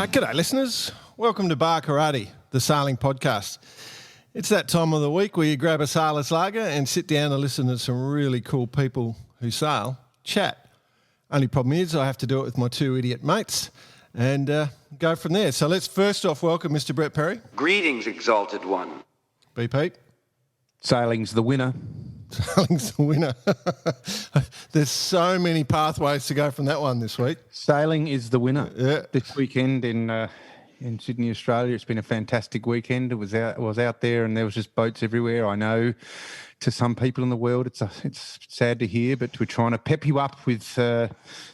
G'day, listeners. Welcome to Bar Karate, the sailing podcast. It's that time of the week where you grab a sailor's lager and sit down and listen to some really cool people who sail chat. Only problem is I have to do it with my two idiot mates and go from there. So let's first off welcome Mr. Brett Perry. Greetings, Exalted One. B. Pete. Sailing's the winner. Sailing's the winner. There's so many pathways to go from that one this week. Sailing is the winner. Yeah. This weekend in Sydney, Australia, it's been a fantastic weekend. It was out there, and there was just boats everywhere. I know, to some people in the world, it's sad to hear, but we're trying to pep you up with the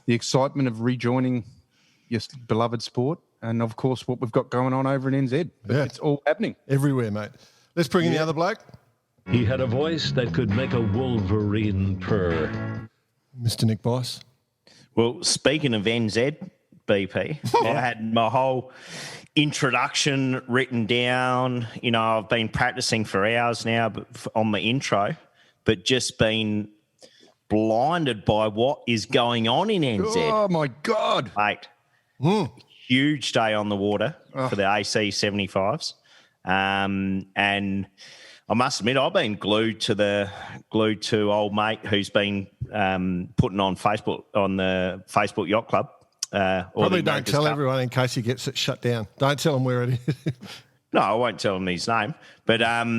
excitement of rejoining your beloved sport, and of course what we've got going on over in NZ. But it's all happening everywhere, mate. Let's bring in the other bloke. He had a voice that could make a wolverine purr. Mr. Nick Boyce. Well, speaking of NZ, BP, I had my whole introduction written down. You know, I've been practicing for hours now on my intro, but just been blinded by what is going on in NZ. Oh, my God. Mate, huge day on the water for the AC 75s. And I must admit, I've been glued to old mate who's been putting on Facebook on the Facebook Yacht Club. Probably don't tell everyone in case he gets it shut down. Don't tell him where it is. No, I won't tell him his name. But I've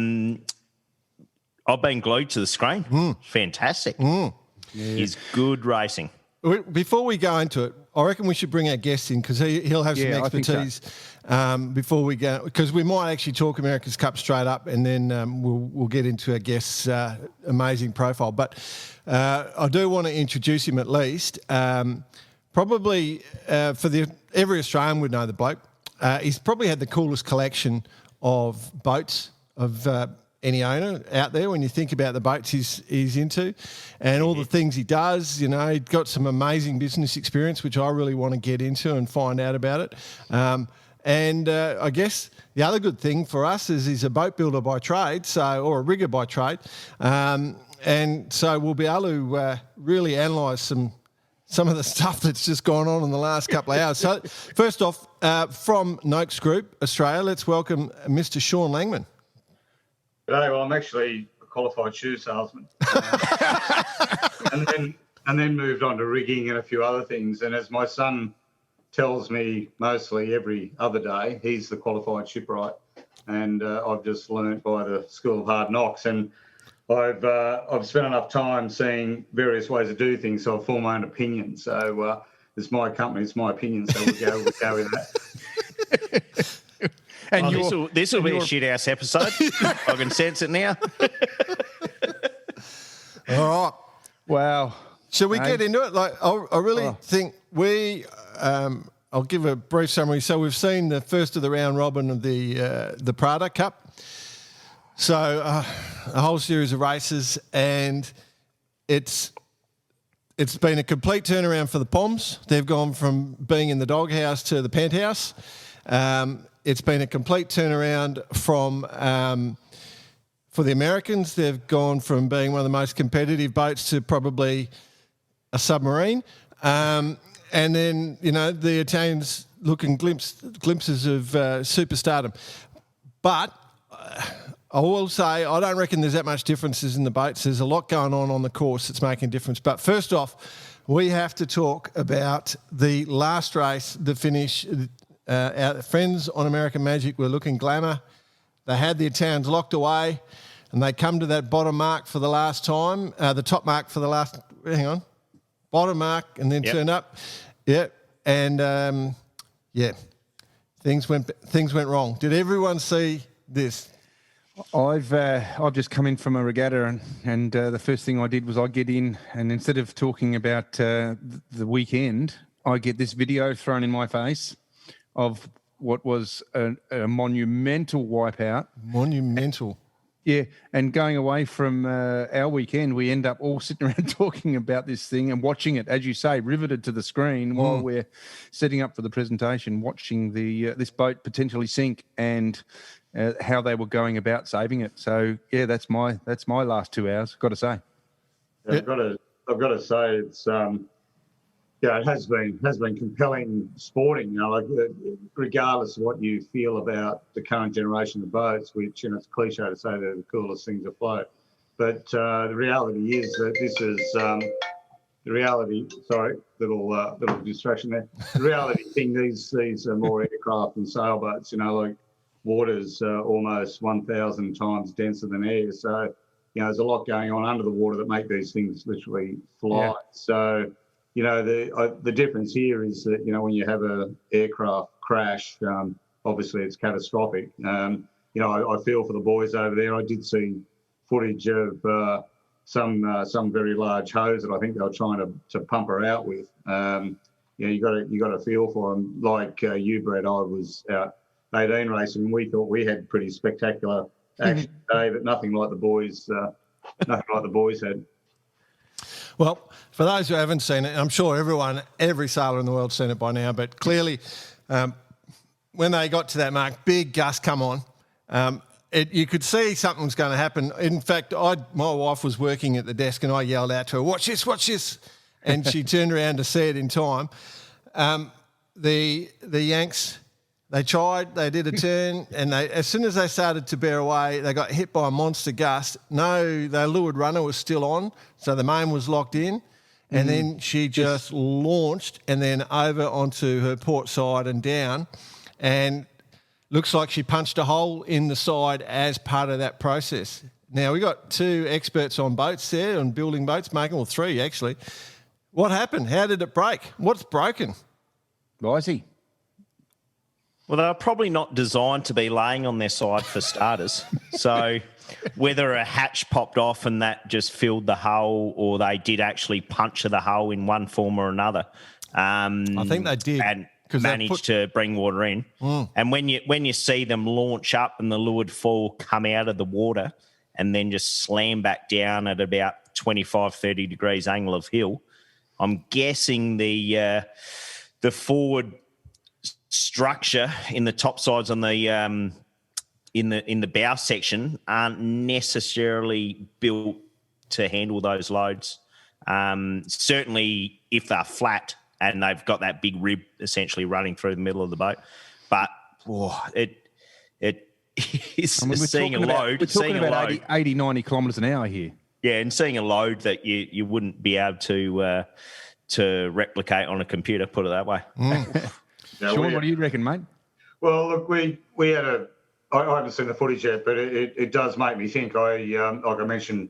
been glued to the screen. Fantastic. It's good racing. Before we go into it, I reckon we should bring our guest in because he'll have some expertise before we go. Because we might actually talk America's Cup straight up, and then we'll get into our guest's amazing profile. But I do want to introduce him at least. Probably every Australian would know the bloke. He's probably had the coolest collection of boats of any owner out there when you think about the boats he's into and all the things he does. You know, he's got some amazing business experience, which I really want to get into and find out about it. And I guess the other good thing for us is he's a boat builder by trade, or a rigger by trade. And so we'll be able to really analyse some of the stuff that's just gone on in the last couple of hours. So first off, from Noakes Group, Australia, let's welcome Mr. Sean Langman. G'day, well, I'm actually a qualified shoe salesman. and then moved on to rigging and a few other things. And as my son tells me mostly every other day, he's the qualified shipwright. And I've just learnt by the School of Hard Knocks. And I've spent enough time seeing various ways to do things, so I've formed my own opinion. So it's my company, it's my opinion, so we'll go with that. And this will be a shit-house episode. I can sense it now. All right. Wow. Shall we get into it? I really think I'll give a brief summary. So we've seen the first of the round robin of the Prada Cup. So a whole series of races, and it's been a complete turnaround for the Poms. They've gone from being in the doghouse to the penthouse. It's been a complete turnaround for the Americans. They've gone from being one of the most competitive boats to probably a submarine. And then, you know, the Italians looking glimpses of superstardom. But I will say I don't reckon there's that much differences in the boats. There's a lot going on the course that's making a difference. But first off, we have to talk about the last race, the finish. Our friends on American Magic were looking glamour. They had the Italians locked away, and they come to that bottom mark for the last time, the top mark for the last, bottom mark, and then turn up. Yeah, and things went wrong. Did everyone see this? I've just come in from a regatta, and the first thing I did was I get in, and instead of talking about the weekend, I get this video thrown in my face of what was a monumental wipeout. Monumental. Yeah, and going away from our weekend, we end up all sitting around talking about this thing and watching it, as you say, riveted to the screen while we're setting up for the presentation, watching this boat potentially sink and how they were going about saving it. So yeah, that's my last 2 hours. Got to say. Yeah, I've got to say it's yeah, it has been compelling sporting. You know, like regardless of what you feel about the current generation of boats, which, you know, it's cliche to say they're the coolest things afloat, but the reality is that this is the reality. Sorry, little distraction there. The reality thing. These are more aircraft than sailboats. You know, like water's almost 1,000 times denser than air, so you know there's a lot going on under the water that make these things literally fly. Yeah. So, you know, the difference here is that, you know, when you have an aircraft crash, obviously it's catastrophic. You know, I feel for the boys over there. I did see footage of some very large hose that I think they were trying to pump her out with. You know, you got to feel for them. Like you, Brett, I was out 18 racing, and we thought we had pretty spectacular action today, but nothing like the boys had. Well, for those who haven't seen it, I'm sure every sailor in the world's seen it by now, but clearly when they got to that mark, big gust come on. You could see something was going to happen. In fact, my wife was working at the desk and I yelled out to her, watch this. And she turned around to see it in time. The Yanks, they tried, they did a turn, and as soon as they started to bear away, they got hit by a monster gust. No, the leeward runner was still on, so the main was locked in. And then she just launched and then over onto her port side and down. And looks like she punched a hole in the side as part of that process. Now, we got two experts on boats there, on building boats, three actually. What happened? How did it break? What's broken? Risey. Well, they're probably not designed to be laying on their side for starters. So whether a hatch popped off and that just filled the hull, or they did actually puncture the hull in one form or another. I think they did. And managed to bring water in. And when you see them launch up and the leeward foil come out of the water and then just slam back down at about 25, 30 degrees angle of hill, I'm guessing the forward structure in the top sides on the in the bow section aren't necessarily built to handle those loads. Certainly if they're flat and they've got that big rib essentially running through the middle of the boat. But it is seeing a load. We're talking about 80, 90 kilometres an hour here. Yeah, and seeing a load that you wouldn't be able to replicate on a computer, put it that way. Sean, what do you reckon, mate? Well, look, we had I haven't seen the footage yet, but it does make me think. Like I mentioned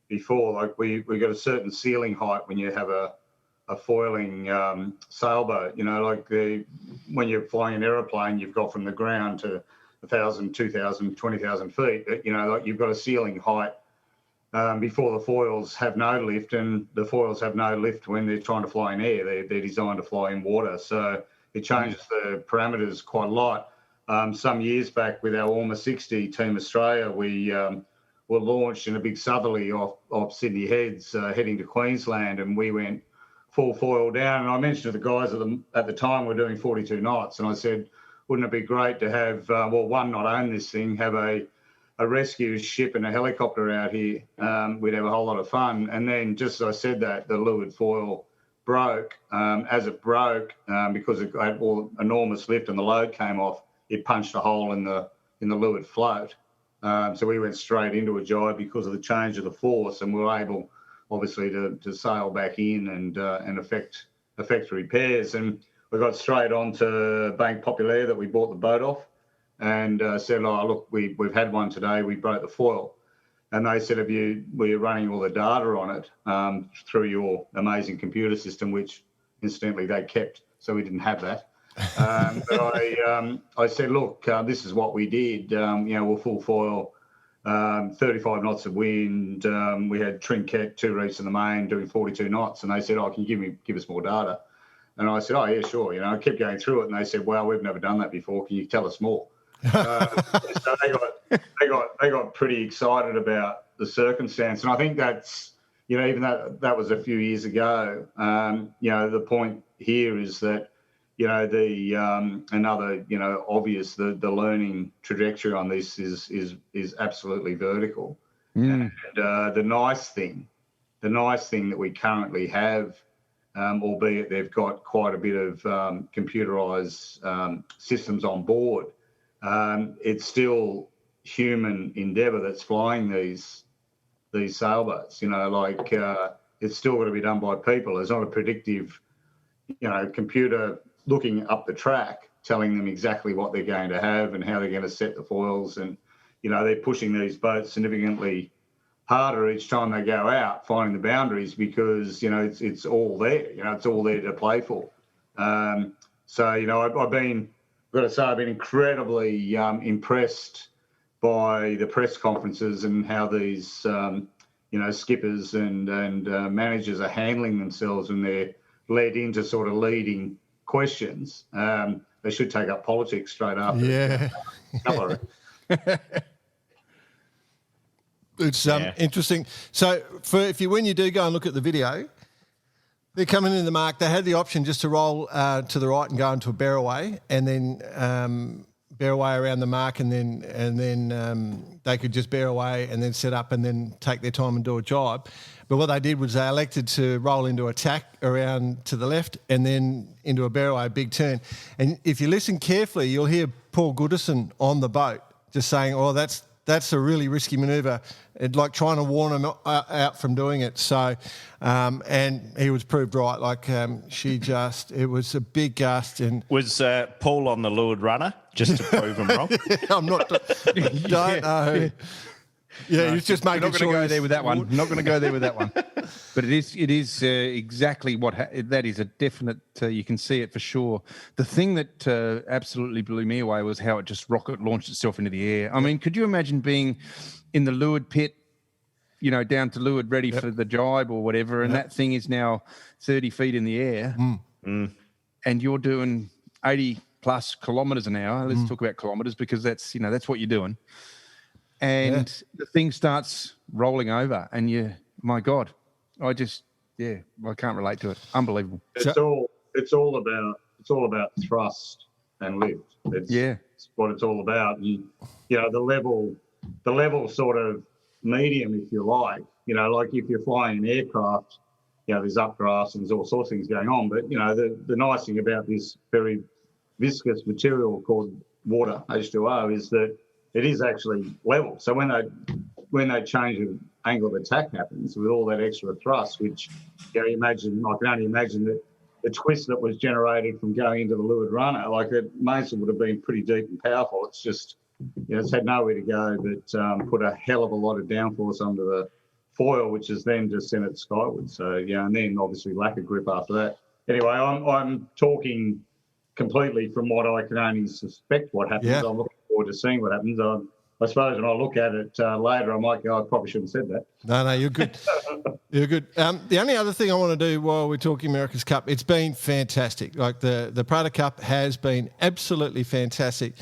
before, like we got a certain ceiling height when you have a foiling sailboat. You know, like when you're flying an aeroplane, you've got from the ground to 1,000, 2,000, 20,000 feet. You know, like you've got a ceiling height before the foils have no lift, and the foils have no lift when they're trying to fly in air. They're designed to fly in water, so it changes the parameters quite a lot. Some years back with our Orma 60 Team Australia, we were launched in a big southerly off Sydney Heads, heading to Queensland, and we went full foil down. And I mentioned to the guys at the time we're doing 42 knots, and I said, wouldn't it be great to have, one, not own this thing, have a rescue ship and a helicopter out here. We'd have a whole lot of fun. And then just as I said that, the leeward foil broke. As it broke, because it had all enormous lift and the load came off, it punched a hole in the leeward float. So we went straight into a jibe because of the change of the force, and we were able, obviously, to sail back in and effect repairs. And we got straight on to Bank Populaire that we bought the boat off, and said, oh, look, we've had one today, we broke the foil. And they said, were you running all the data on it through your amazing computer system, which incidentally they kept, so we didn't have that. But I said, look, this is what we did. We're full foil, 35 knots of wind. We had trinket, 2 reefs in the main, doing 42 knots. And they said, oh, can you give us more data? And I said, oh, yeah, sure. I kept going through it, and they said, well, we've never done that before. Can you tell us more? So they got pretty excited about the circumstance, and I think that's even that was a few years ago. The point here is that another obvious the learning trajectory on this is absolutely vertical. And the nice thing that we currently have albeit they've got quite a bit of computerised systems on board. It's still human endeavour that's flying these sailboats. It's still got to be done by people. There's not a predictive, computer looking up the track telling them exactly what they're going to have and how they're going to set the foils. And, they're pushing these boats significantly harder each time they go out, finding the boundaries because, it's all there. It's all there to play for. I've been incredibly impressed by the press conferences and how these, skippers and managers are handling themselves when they're led into sort of leading questions. They should take up politics straight after. Yeah. It's interesting. So when you do go and look at the video, they're coming in the mark. They had the option just to roll to the right and go into a bearaway, and then bear away around the mark, and then they could just bear away and then set up and then take their time and do a jibe. But what they did was they elected to roll into a tack around to the left and then into a bear away, a big turn. And if you listen carefully, you'll hear Paul Goodison on the boat just saying, "Oh, that's a really risky manoeuvre," like trying to warn them out from doing it. So, and he was proved right. It was a big gust. And was Paul on the leeward runner just to prove him wrong? I'm not. Don't know. Yeah, no, he's just making not going to go there with that one. Not going to go there with that one. But it is exactly what that is a definite. You can see it for sure. The thing that absolutely blew me away was how it just rocket launched itself into the air. I mean, could you imagine being in the leeward pit, down to leeward, ready for the jibe or whatever, and that thing is now 30 feet in the air, and you're doing 80 plus kilometres an hour. Let's talk about kilometres because that's what you're doing. And the thing starts rolling over, and my God, I can't relate to it. Unbelievable. It's all about thrust and lift. It's what it's all about. The level sort of medium, if you like. Like if you're flying an aircraft, there's updrafts and there's all sorts of things going on. But the nice thing about this very viscous material called water, H2O, is that it is actually level. So when they change the angle of attack happens with all that extra thrust, which I can only imagine that the twist that was generated from going into the leeward runner, it mostly would have been pretty deep and powerful. It's just, it's had nowhere to go but put a hell of a lot of downforce under the foil, which has then just sent it skyward. So, and then obviously lack of grip after that. Anyway, I'm talking completely from what I can only suspect what happens. I'm looking forward to seeing what happens. I suppose when I look at it later, I might go, I probably shouldn't have said that. No, you're good. You're good. The only other thing I want to do while we're talking America's Cup, it's been fantastic. Like the Prada Cup has been absolutely fantastic.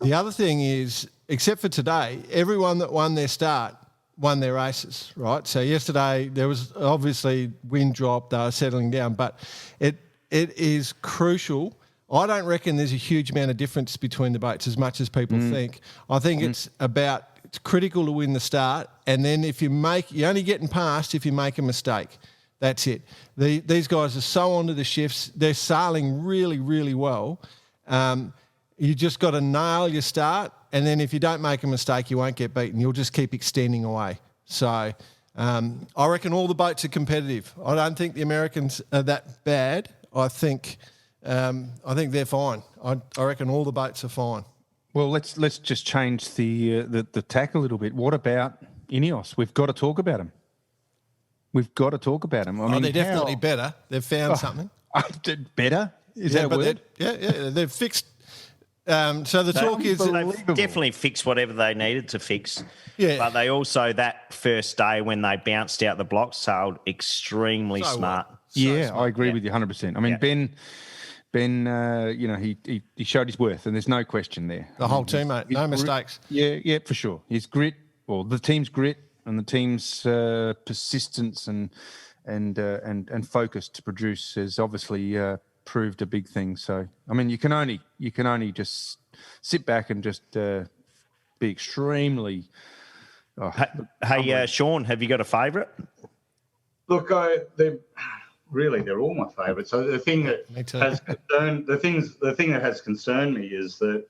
The other thing is, except for today, everyone that won their start won their races, right? So yesterday there was obviously wind drop, they were settling down, but it is crucial. I don't reckon there's a huge amount of difference between the boats as much as people think. I think it's critical to win the start, and then if you're only getting past if you make a mistake. That's it. These guys are so onto the shifts. They're sailing really, really well. You just got to nail your start, and then if you don't make a mistake, you won't get beaten. You'll just keep extending away. So I reckon all the boats are competitive. I don't think the Americans are that bad. I think they're fine. I reckon all the boats are fine. Well, let's just change the tack a little bit. What about Ineos? We've got to talk about them. I mean, they're definitely better. They've found something. Better? Is that a word? They've fixed. So the talk is they've definitely fixed whatever they needed to fix. Yeah. But they also, that first day when they bounced out the blocks, sailed extremely smart. Smart. I agree with you 100%. I mean, Ben, he showed his worth, and there's no question there. The whole team, mate. No mistakes. Yeah, for sure. His grit, or the team's grit, and the team's persistence and focus to produce has obviously proved a big thing. So, I mean, you can only just sit back and just be extremely. Hey, Sean, have you got a favourite? Look, really they're all my favourite. So the thing that has concerned me is that,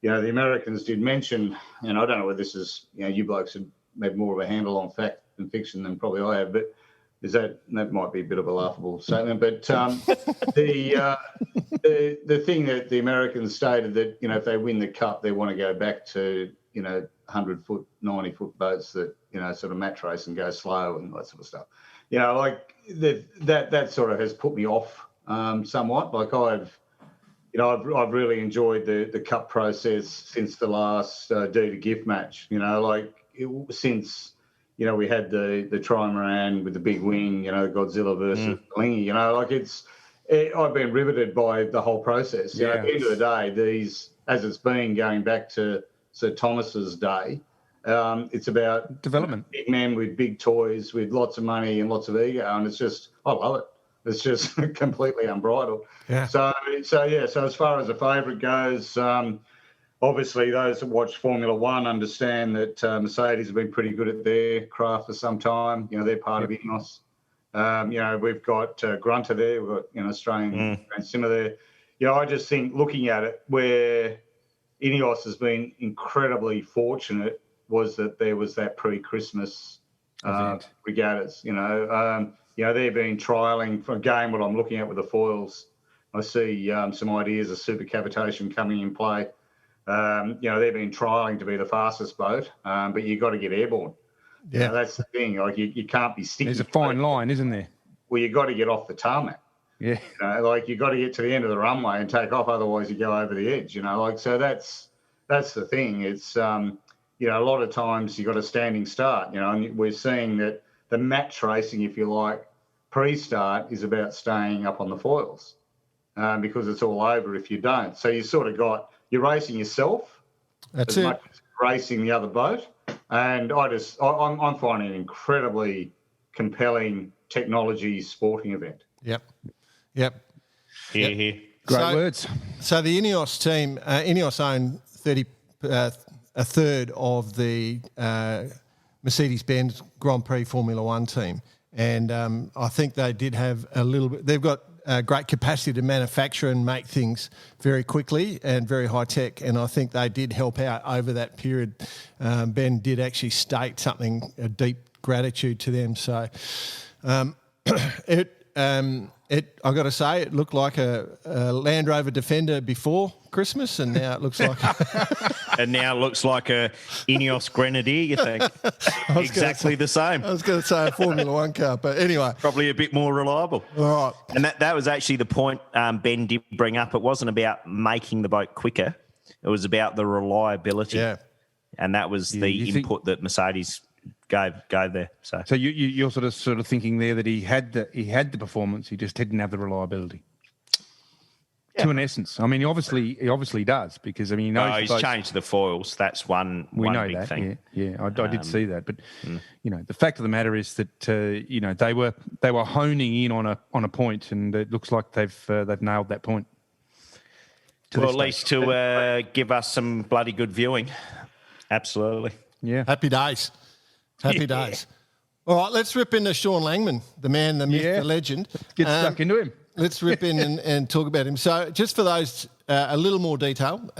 you know, the Americans did mention, and I don't know whether this is, you know, you blokes have made more of a handle on fact and fiction than probably I have, but is that might be a bit of a laughable statement, but the thing that the Americans stated that, you know, if they win the cup, they want to go back to, you know, 100-foot, 90-foot boats that, you know, sort of match race and go slow and that sort of stuff. You know, like that sort of has put me off somewhat. Like I've really enjoyed the cup process since the last D to gift match. You know, like since, you know, we had the trimaran with the big wing, you know, Godzilla versus Lingy, you know, like I've been riveted by the whole process. You know, at the end of the day, these, as it's been going back to Sir Thomas's day, it's about development. Big men with big toys, with lots of money and lots of ego, and it's just, I love it. It's just completely unbridled. Yeah. So as far as the favourite goes, obviously, those that watch Formula One understand that Mercedes have been pretty good at their craft for some time. You know, they're part of Ineos. You know, we've got Grunter there. We've got, you know, Australian Grand Simmer there. You know, I just think looking at it, where Ineos has been incredibly fortunate was that there was that pre-Christmas regattas. You know, they've been trialling for a game. What I'm looking at with the foils, I see some ideas of super cavitation coming in play. You know, they've been trialling to be the fastest boat, but you've got to get airborne. Yeah, you know, that's the thing. Like you can't be sticky. There's a fine line, isn't there? Well, you've got to get off the tarmac. Yeah. You know, like you've got to get to the end of the runway and take off, otherwise you go over the edge. You know, like so that's the thing. It's you know, a lot of times you've got a standing start. You know, and we're seeing that the match racing, if you like, pre-start is about staying up on the foils because it's all over if you don't. So you sort of got. You're racing yourself as much as racing the other boat. And I'm finding it an incredibly compelling technology sporting event. Yep. Here. Great words. So the Ineos team, Ineos own a third of the Mercedes-Benz Grand Prix Formula One team. And I think they did have a little bit, they've got great capacity to manufacture and make things very quickly and very high tech. And I think they did help out over that period. Ben did actually state something, a deep gratitude to them. So I got to say, it looked like a Land Rover Defender before Christmas, and now it looks like and now it looks like a Ineos Grenadier. You think exactly the same? I was going to say a Formula One car, but anyway, probably a bit more reliable. All right, and that was actually the point Ben did bring up. It wasn't about making the boat quicker; it was about the reliability. Yeah, and that was the input that Mercedes gave there. So you're sort of thinking there that he had the performance, he just didn't have the reliability. Yeah. To an essence, I mean, he obviously does, because I mean, he knows he's changed the foils. That's one big thing. Yeah, I did see that, but you know, the fact of the matter is that you know, they were honing in on a point, and it looks like they've nailed that point. Well, at least to give us some bloody good viewing. Absolutely. Yeah. Happy days. All right, let's rip into Sean Langman, the man, the myth, the legend. Get stuck into him. Let's rip in and talk about him. So just for those, a little more detail.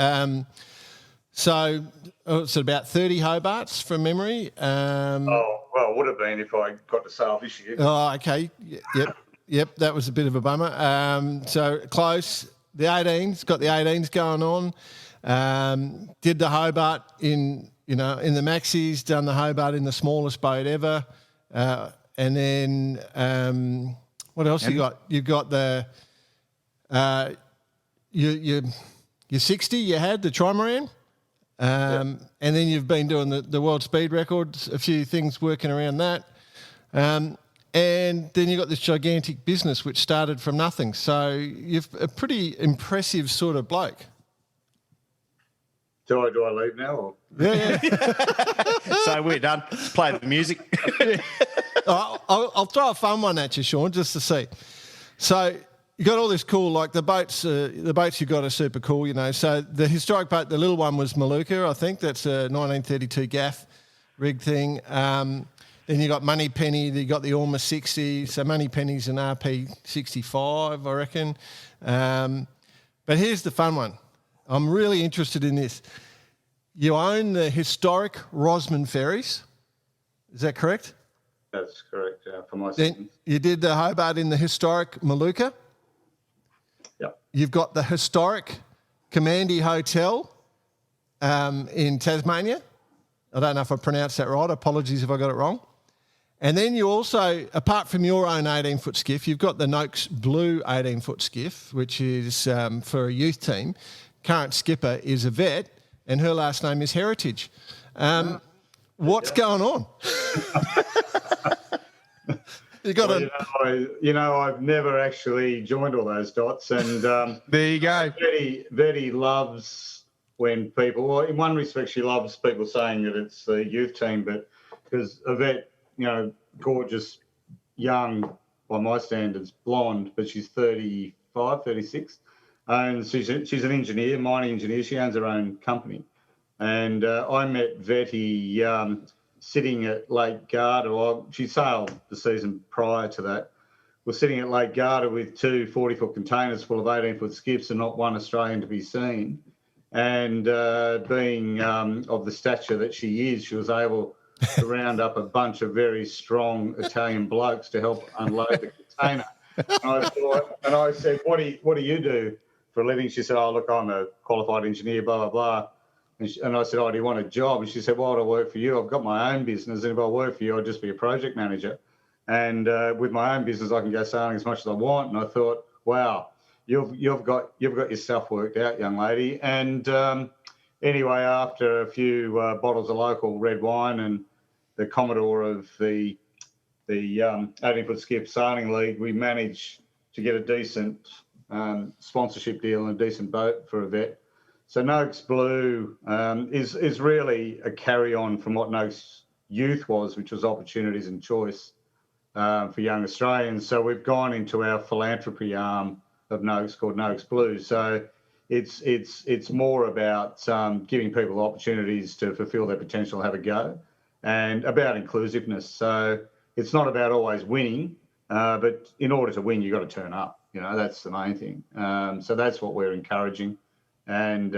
So it's about 30 Hobarts from memory. Well, it would have been if I got to sail this year. Oh, okay. Yep, that was a bit of a bummer. So close. The 18s, got the 18s going on. Did the Hobart in the maxis, done the Hobart in the smallest boat ever. And then what else you got? You've got the your 60 you had, the trimaran. And then you've been doing the world speed records, a few things working around that. And then you got this gigantic business which started from nothing. So you've a pretty impressive sort of bloke. Do I leave now? Or? Yeah. So we're done. Let's play the music. I'll throw a fun one at you, Sean, just to see. So you got all this cool, like the boats you got are super cool, you know. So the historic boat, the little one was Maluka, I think. That's a 1932 gaff rig thing. Then you got Moneypenny, you got the Orma 60. So Moneypenny's an RP 65, I reckon. But here's the fun one. I'm really interested in this. You own the historic Rosman ferries. Is that correct? That's correct, for my Then sentence. you did the Hobart in the historic Maluka. Yep. You've got the historic Commandie Hotel in Tasmania. I don't know if I pronounced that right. Apologies if I got it wrong. And then you also, apart from your own 18-foot skiff, you've got the Noakes Blue 18-foot skiff, which is for a youth team. Current skipper is a vet, and her last name is Heritage. What's going on? You got I've never actually joined all those dots, and there you go. Vendee loves when people. Well, in one respect, she loves people saying that it's the youth team, but because Yvette, gorgeous, young by my standards, blonde, but she's 35, 36, and she's an engineer, mining engineer. She owns her own company, and I met Vendee sitting at Lake Garda. Well, she sailed the season prior to that. We're sitting at Lake Garda with two 40-foot containers full of 18-foot skiffs and not one Australian to be seen. And being of the stature that she is, she was able to round up a bunch of very strong Italian blokes to help unload the container. And I said, what do you do for a living? She said, oh, look, I'm a qualified engineer, blah, blah, blah. And I said, oh, do you want a job? And she said, why would I work for you? I've got my own business, and if I work for you, I'd just be a project manager. And with my own business, I can go sailing as much as I want. And I thought, wow, you've got your stuff worked out, young lady. And anyway, after a few bottles of local red wine and the Commodore of the 18-foot skiff sailing league, we managed to get a decent sponsorship deal and a decent boat for a vet. So Noakes Blue is really a carry-on from what Noakes Youth was, which was opportunities and choice for young Australians. So we've gone into our philanthropy arm of Noakes called Noakes Blue. So it's more about giving people opportunities to fulfil their potential, have a go, and about inclusiveness. So it's not about always winning, but in order to win, you've got to turn up. That's the main thing. So that's what we're encouraging. And,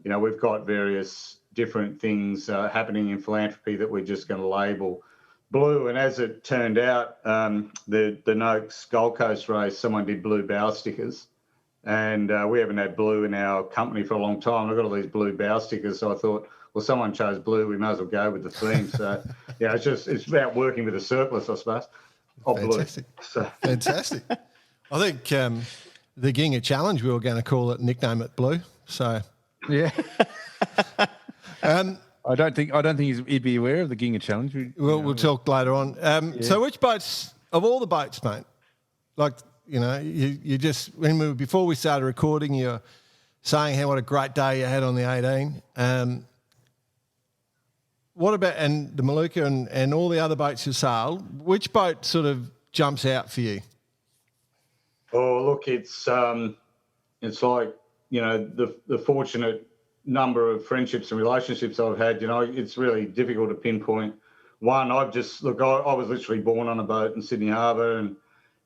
we've got various different things happening in philanthropy that we're just going to label blue. And as it turned out, the Noakes Gold Coast race, someone did blue bow stickers. And we haven't had blue in our company for a long time. I've got all these blue bow stickers. So I thought, well, someone chose blue. We may as well go with the theme. So, it's about working with a surplus, I suppose. Fantastic. Blue. So. Fantastic. I think the Ginga Challenge, we were going to call it, nickname it Blue. So, yeah. I don't think he'd be aware of the Ginga Challenge. We'll talk later on. So, which boats of all the boats, mate? Like, you just before we started recording, you're saying what a great day you had on the 18. What about the Maluka and all the other boats you sailed? Which boat sort of jumps out for you? Oh, look, it's like, the fortunate number of friendships and relationships I've had. It's really difficult to pinpoint one. I was literally born on a boat in Sydney Harbour, and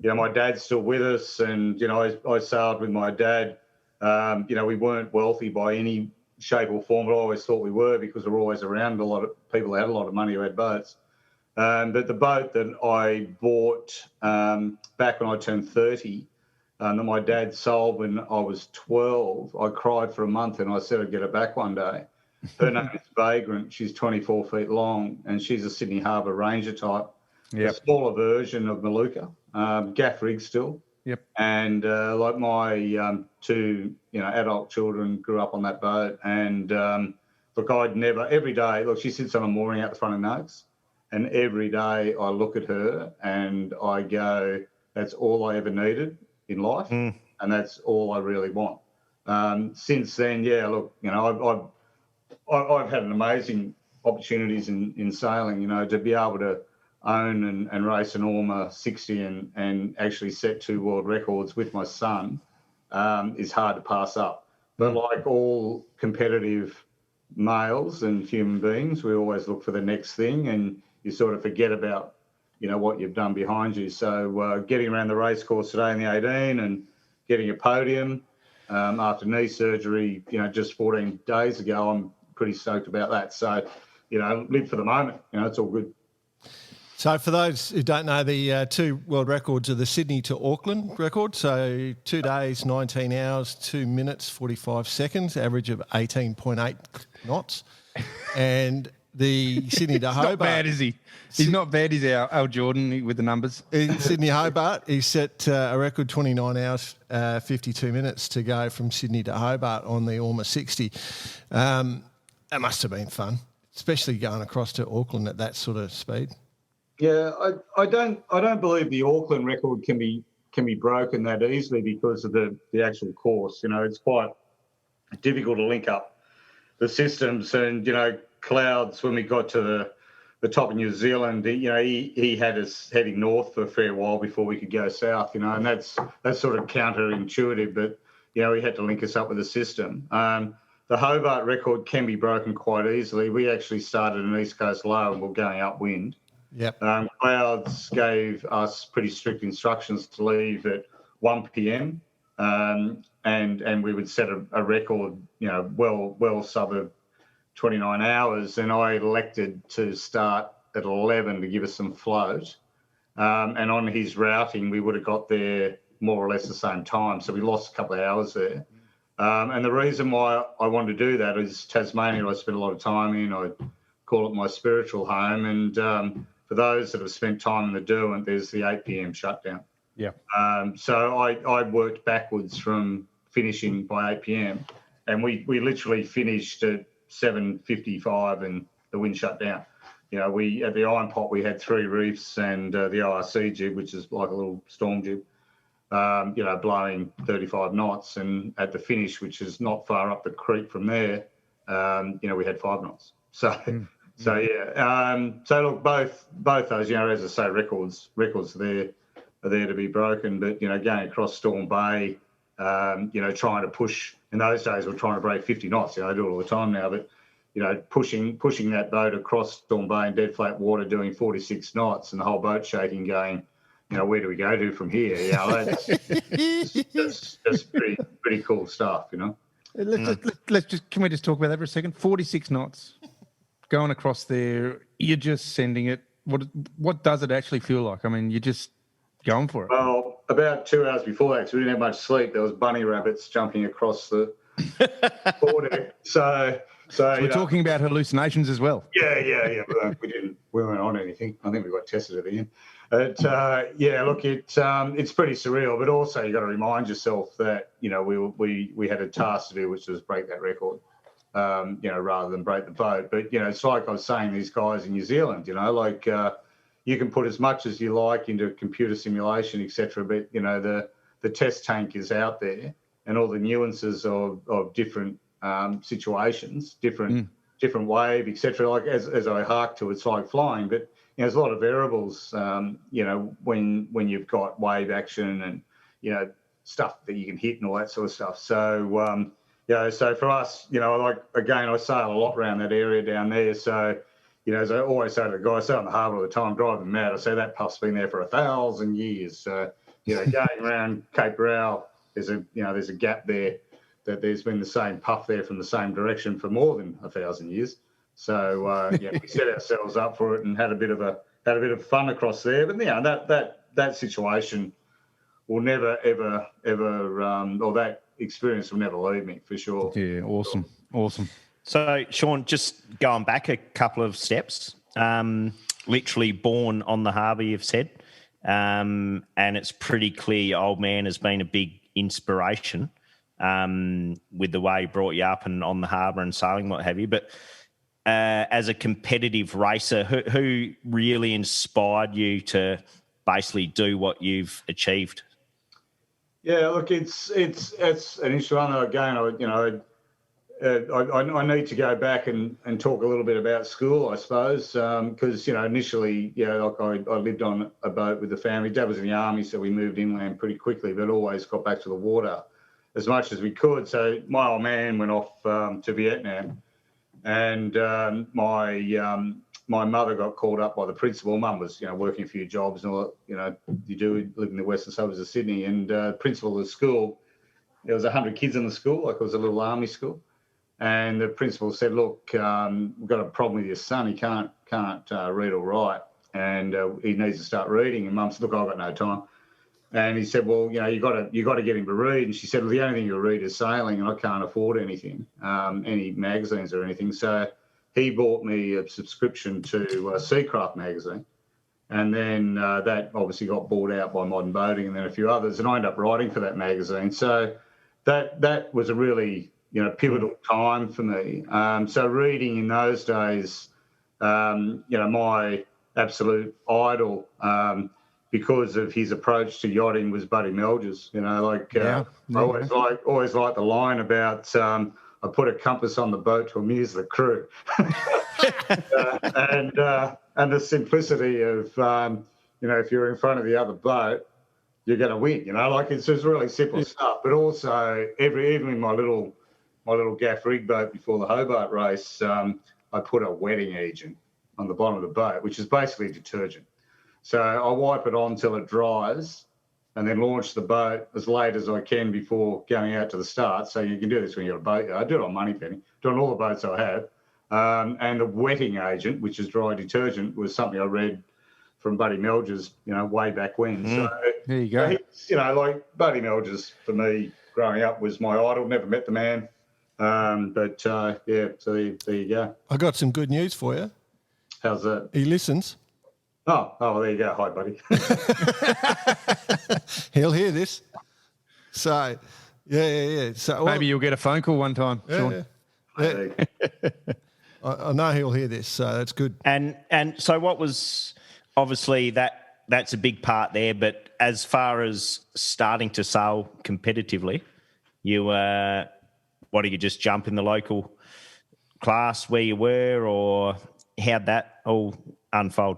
my dad's still with us, and I sailed with my dad. We weren't wealthy by any shape or form, but I always thought we were because we were always around a lot of people who had a lot of money who had boats. But the boat that I bought back when I turned 30, that my dad sold when I was 12, I cried for a month and I said I'd get her back one day. Her name is Vagrant. She's 24 feet long, and she's a Sydney Harbour Ranger type. Yep. A smaller version of Maluka, gaff rig still. Yep. And like my two, adult children grew up on that boat. And every day, she sits on a mooring out the front of Noakes, and every day I look at her and I go, that's all I ever needed in life, and that's all I really want. Since then, I've had an amazing opportunities in sailing, to be able to own and race an Orma 60 and actually set 2 world records with my son is hard to pass up. But like all competitive males and human beings, we always look for the next thing, and you sort of forget about, what you've done behind you. So getting around the race course today in the 18 and getting a podium after knee surgery, just 14 days ago, I'm pretty stoked about that. So, live for the moment. It's all good. So for those who don't know, the two world records are the Sydney to Auckland record. So 2 days, 19 hours, 2 minutes, 45 seconds, average of 18.8 knots. And the Sydney to Hobart. Not bad, is he? He's not bad, is our Jordan with the numbers. In Sydney Hobart, he set a record 29 hours, 52 minutes to go from Sydney to Hobart on the Orma 60. That must have been fun, especially going across to Auckland at that sort of speed. Yeah, I don't believe the Auckland record can be broken that easily because of the actual course. It's quite difficult to link up the systems, and Clouds, when we got to the top of New Zealand, he had us heading north for a fair while before we could go south. And that's sort of counterintuitive, but he had to link us up with the system. The Hobart record can be broken quite easily. We actually started an East Coast low and we're going upwind. Yep. Clouds gave us pretty strict instructions to leave at 1 p.m. And we would set a record, well sub of 29 hours. And I elected to start at 11 to give us some float. And on his routing, we would have got there more or less the same time. So we lost a couple of hours there. And the reason why I wanted to do that is Tasmania, I spent a lot of time in. I call it my spiritual home. And for those that have spent time in the Derwent, there's the 8 p.m. shutdown. Yeah. So I worked backwards from finishing by 8 p.m. and we literally finished at 7:55 and the wind shut down. We at the Iron Pot we had 3 reefs and the ORC jib, which is like a little storm jib, blowing 35 knots, and at the finish, which is not far up the creek from there, we had 5 knots. So. So yeah, so look, both those, as I say, records are there to be broken. But going across Storm Bay, trying to push. In those days, we're trying to break 50 knots. I do it all the time now. But pushing that boat across Storm Bay in dead flat water, doing 46 knots, and the whole boat shaking, going, where do we go to from here? That's pretty cool stuff. Let's can we just talk about that for a second? 46 knots. Going across there, you're just sending it. What does it actually feel like? I mean, you're just going for it. Well, about 2 hours before that, because we didn't have much sleep, there was bunny rabbits jumping across the border. So we're talking about hallucinations as well. Yeah. We weren't on anything. I think we got tested at the end. But look, it's pretty surreal. But also, you got to remind yourself that we had a task to do, which was break that record. Rather than break the boat. But, it's like I was saying, these guys in New Zealand, you can put as much as you like into computer simulation, etc. But, the test tank is out there, and all the nuances of different situations, different wave, etc. Like as I hark to, it's like flying. But, there's a lot of variables, when you've got wave action and, stuff that you can hit and all that sort of stuff. So, so for us, I sail a lot around that area down there. So, as I always say to the guys, I say on the harbour all the time, drive them mad. I say that puff's been there for 1,000 years. So, going around Cape Row, there's a gap there that there's been the same puff there from the same direction for more than 1,000 years. So, we set ourselves up for it and had a bit of fun across there. But that situation will never ever or that experience will never leave me, for sure. Yeah, awesome. So, Sean, just going back a couple of steps, literally born on the harbour, you've said, and it's pretty clear your old man has been a big inspiration with the way he brought you up and on the harbour and sailing, what have you. But as a competitive racer, who really inspired you to basically do what you've achieved? Yeah, look, it's an interesting one. Again, I need to go back and talk a little bit about school, I suppose, because initially, I lived on a boat with the family. Dad was in the army, so we moved inland pretty quickly, but always got back to the water as much as we could. So my old man went off to Vietnam, and my my mother got called up by the principal. Mum was, working a few jobs and all that, you do live in the western suburbs of Sydney. And principal of the school, there was 100 kids in the school, like it was a little army school. And the principal said, look, we've got a problem with your son. He can't read or write, and he needs to start reading. And Mum said, look, I've got no time. And he said, well, you got to get him to read. And she said, well, the only thing you'll read is sailing, and I can't afford anything, any magazines or anything. So he bought me a subscription to Seacraft magazine. And then that obviously got bought out by Modern Boating and then a few others. And I ended up writing for that magazine. So that was a really, pivotal time for me. So reading in those days, my absolute idol, because of his approach to yachting, was Buddy Melgers. I always liked the line about I put a compass on the boat to amuse the crew, and the simplicity of if you're in front of the other boat, you're going to win. It's just really simple stuff. But also even in my little gaff rig boat before the Hobart race, I put a wetting agent on the bottom of the boat, which is basically detergent. So I wipe it on till it dries and then launch the boat as late as I can before going out to the start. So you can do this when you're on a boat. I do it on Moneypenny, do it on all the boats I have. And the wetting agent, which is dry detergent, was something I read from Buddy Melgers, way back when. So there you go. Buddy Melgers, for me, growing up, was my idol. Never met the man. So there you go. I got some good news for you. How's that? He listens. Oh, there you go. Hi, buddy. He'll hear this. So, yeah. So maybe you'll get a phone call one time, Sean. Yeah. I know he'll hear this, so that's good. And so what was, obviously that's a big part there, but as far as starting to sail competitively, you do you just jump in the local class where you were, or how'd that all unfold?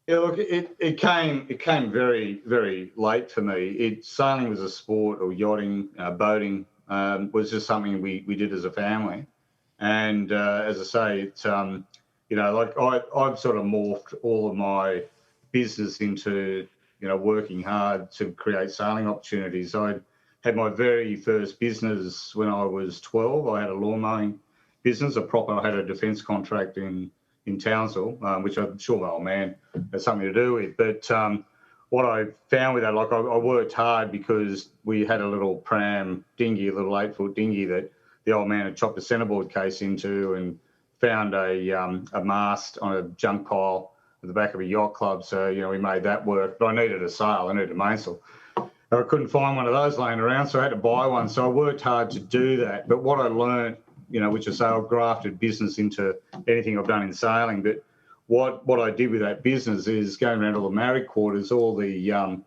Yeah, look, it came very, very late for me. Sailing was a sport, or yachting, boating was just something we did as a family. And as I say, it's I've sort of morphed all of my business into working hard to create sailing opportunities. I had my very first business when I was 12. I had a lawn mowing business, I had a defence contract in Townsville, which I'm sure my old man had something to do with. But what I found with that, I worked hard because we had a little pram dinghy, a little 8-foot dinghy that the old man had chopped a centreboard case into and found a mast on a junk pile at the back of a yacht club. So, we made that work. But I needed a sail. I needed a mainsail. I couldn't find one of those laying around, so I had to buy one. So I worked hard to do that. But what I learned, which is I've grafted business into anything I've done in sailing. But what I did with that business is going around all the married quarters, all the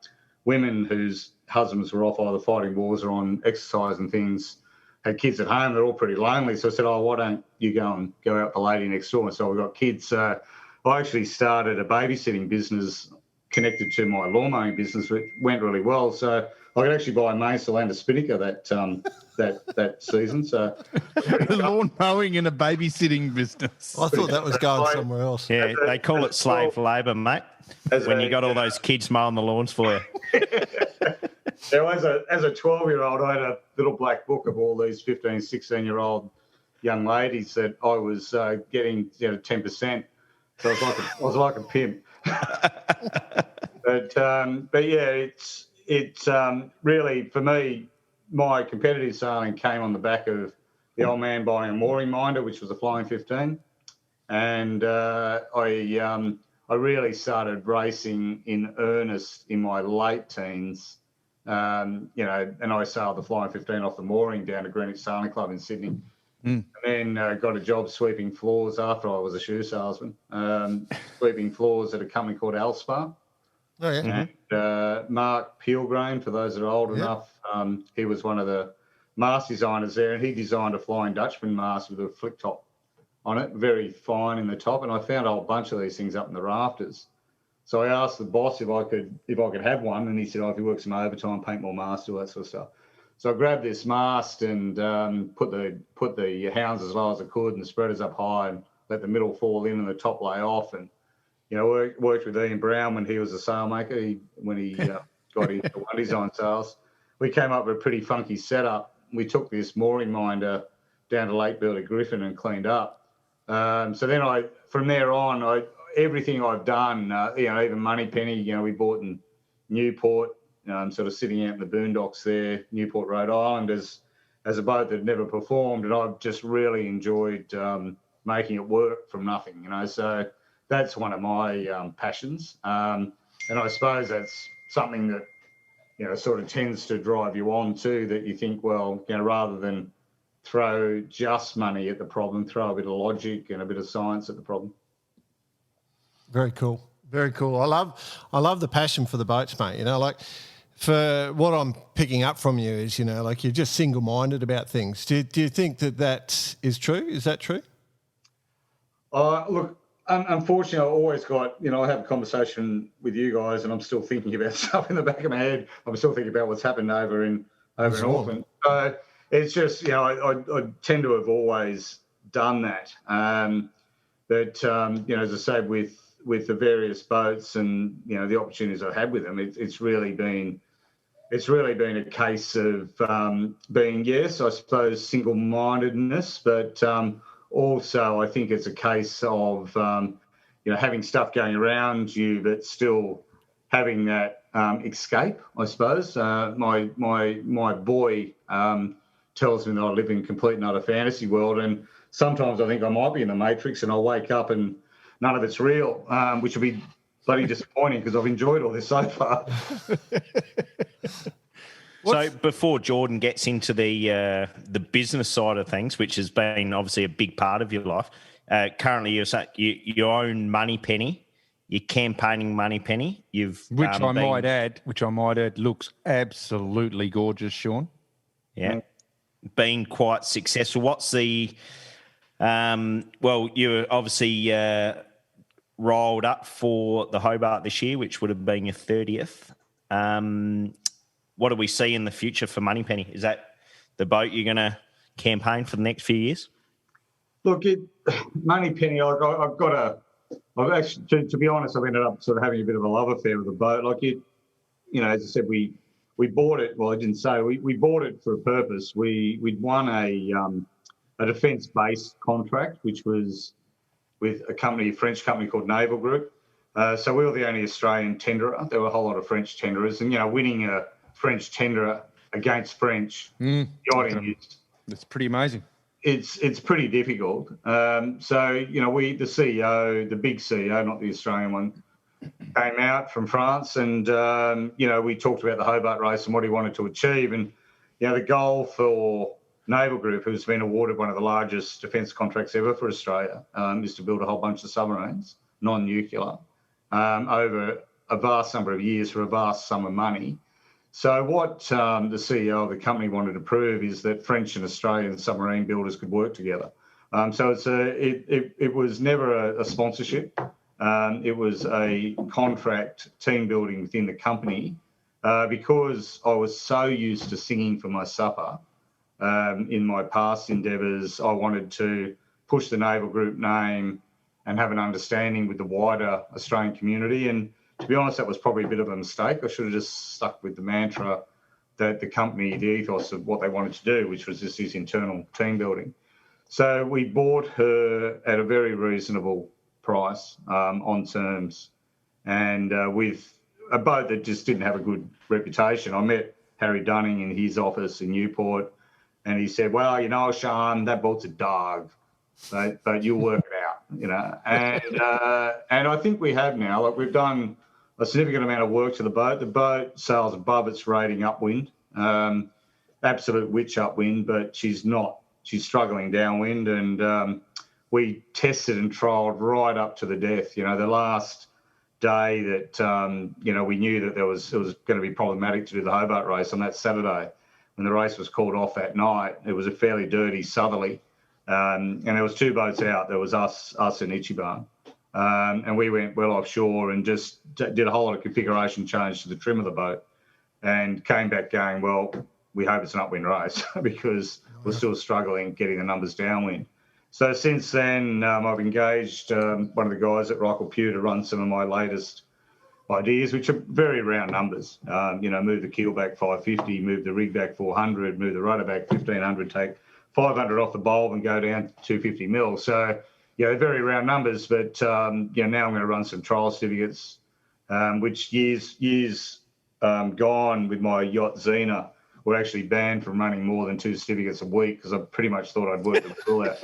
women whose husbands were off either fighting wars or on exercise and things, had kids at home. They're all pretty lonely. So I said, why don't you go out the lady next door? And so we've got kids. So I actually started a babysitting business connected to my lawn mowing business, which went really well. So I could actually buy a mainsail and a spinnaker that season. So lawn mowing and a babysitting business. I thought that was going somewhere else. Yeah, they call it slave labour, mate. When you got all those kids mowing the lawns for you. Now, as a 12-year-old, I had a little black book of all these 15, 16-year-old young ladies that I was getting 10%. So I was like a pimp. But yeah, it's really, for me, my competitive sailing came on the back of the old man buying a mooring minder, which was a Flying 15, and I really started racing in earnest in my late teens. And I sailed the Flying 15 off the mooring down to Greenwich Sailing Club in Sydney. And then got a job sweeping floors after I was a shoe salesman, sweeping floors at a company called Alspar. Oh, yeah. And Mark Peelgrain, for those that are old enough, he was one of the mast designers there, and he designed a Flying Dutchman mast with a flick top on it, very fine in the top. And I found a whole bunch of these things up in the rafters. So I asked the boss if I could have one, and he said, if you work some overtime, paint more mast, all that sort of stuff. So I grabbed this mast and put the hounds as low as I could and the spreaders up high, and let the middle fall in and the top lay off. And, you know, worked with Ian Brown when he was a sailmaker, when he got into one design sales. We came up with a pretty funky setup. We took this mooring minder down to Lake Burley Griffin and cleaned up. So then from there on, everything I've done, you know, even Moneypenny, you know, we bought in Newport, sort of sitting out in the boondocks there, Newport, Rhode Island, as a boat that had never performed. And I've just really enjoyed making it work from nothing, you know. So that's one of my passions. And I suppose that's something that, you know, sort of tends to drive you on too, that you think, well, you know, rather than throw just money at the problem, throw a bit of logic and a bit of science at the problem. Very cool. Very cool. I love the passion for the boats, mate. You know, like for what I'm picking up from you is, you know, like you're just single-minded about things. Do you think that is true? Is that true? Look, unfortunately, I always got, you know, I have a conversation with you guys and I'm still thinking about stuff in the back of my head. I'm still thinking about what's happened over in Auckland. So it's just, you know, I tend to have always done that. But, you know, as I said, with the various boats and, you know, the opportunities I've had with them, it's really been a case of being, yes, I suppose, single-mindedness, but also I think it's a case of, you know, having stuff going around you, but still having that escape, I suppose. My boy tells me that I live in complete and utter fantasy world, and sometimes I think I might be in the Matrix and I'll wake up and none of it's real, which will be bloody disappointing because I've enjoyed all this so far. So before Jordan gets into the business side of things, which has been obviously a big part of your life, currently you own Moneypenny, you're campaigning Moneypenny. Which I might add, looks absolutely gorgeous, Sean. Yeah, been quite successful. What's the well, you're obviously rolled up for the Hobart this year, which would have been your 30th. What do we see in the future for Moneypenny? Is that the boat you're going to campaign for the next few years? Look, Moneypenny, I've actually, to be honest, I've ended up sort of having a bit of a love affair with the boat. Like it, you know, as I said, we bought it. Well, I didn't say we bought it for a purpose. We'd won a defence-based contract, which was with a French company called Naval Group. So we were the only Australian tenderer. There were a whole lot of French tenderers, and you know, winning a French tenderer against French yachting it's pretty amazing. It's pretty difficult. So you know, the CEO, the big CEO, not the Australian one, came out from France, and you know, we talked about the Hobart race and what he wanted to achieve, and you know, the goal for Naval Group, who's been awarded one of the largest defence contracts ever for Australia, is to build a whole bunch of submarines, non-nuclear, over a vast number of years for a vast sum of money. So what the CEO of the company wanted to prove is that French and Australian submarine builders could work together. So it was never a sponsorship. It was a contract team building within the company because I was so used to singing for my supper. In my past endeavours, I wanted to push the Naval Group name and have an understanding with the wider Australian community. And to be honest, that was probably a bit of a mistake. I should have just stuck with the mantra that the company, the ethos of what they wanted to do, which was just this internal team building. So we bought her at a very reasonable price on terms, and with a boat that just didn't have a good reputation. I met Harry Dunning in his office in Newport, and he said, well, you know, Sean, that boat's a dog, but you'll work it out, you know. And I think we have now. Like, we've done a significant amount of work to the boat. The boat sails above its rating upwind, absolute witch upwind, but she's struggling downwind. And we tested and trialled right up to the death. You know, the last day that, you know, we knew that it was going to be problematic to do the Hobart race on that Saturday, when the race was called off that night, it was a fairly dirty southerly. And there was two boats out. There was us and Ichiban. And we went well offshore and just did a whole lot of configuration change to the trim of the boat and came back going, well, we hope it's an upwind race because we're still struggling getting the numbers downwind. So since then, I've engaged one of the guys at Rockall Pew to run some of my latest ideas, which are very round numbers. Move the keel back 550, move the rig back 400, move the rudder back 1500, take 500 off the bulb and go down to 250 mil. So, very round numbers. But now I'm going to run some trial certificates, which years gone with my yacht Xena were actually banned from running more than 2 certificates a week because I pretty much thought I'd worked the rule out.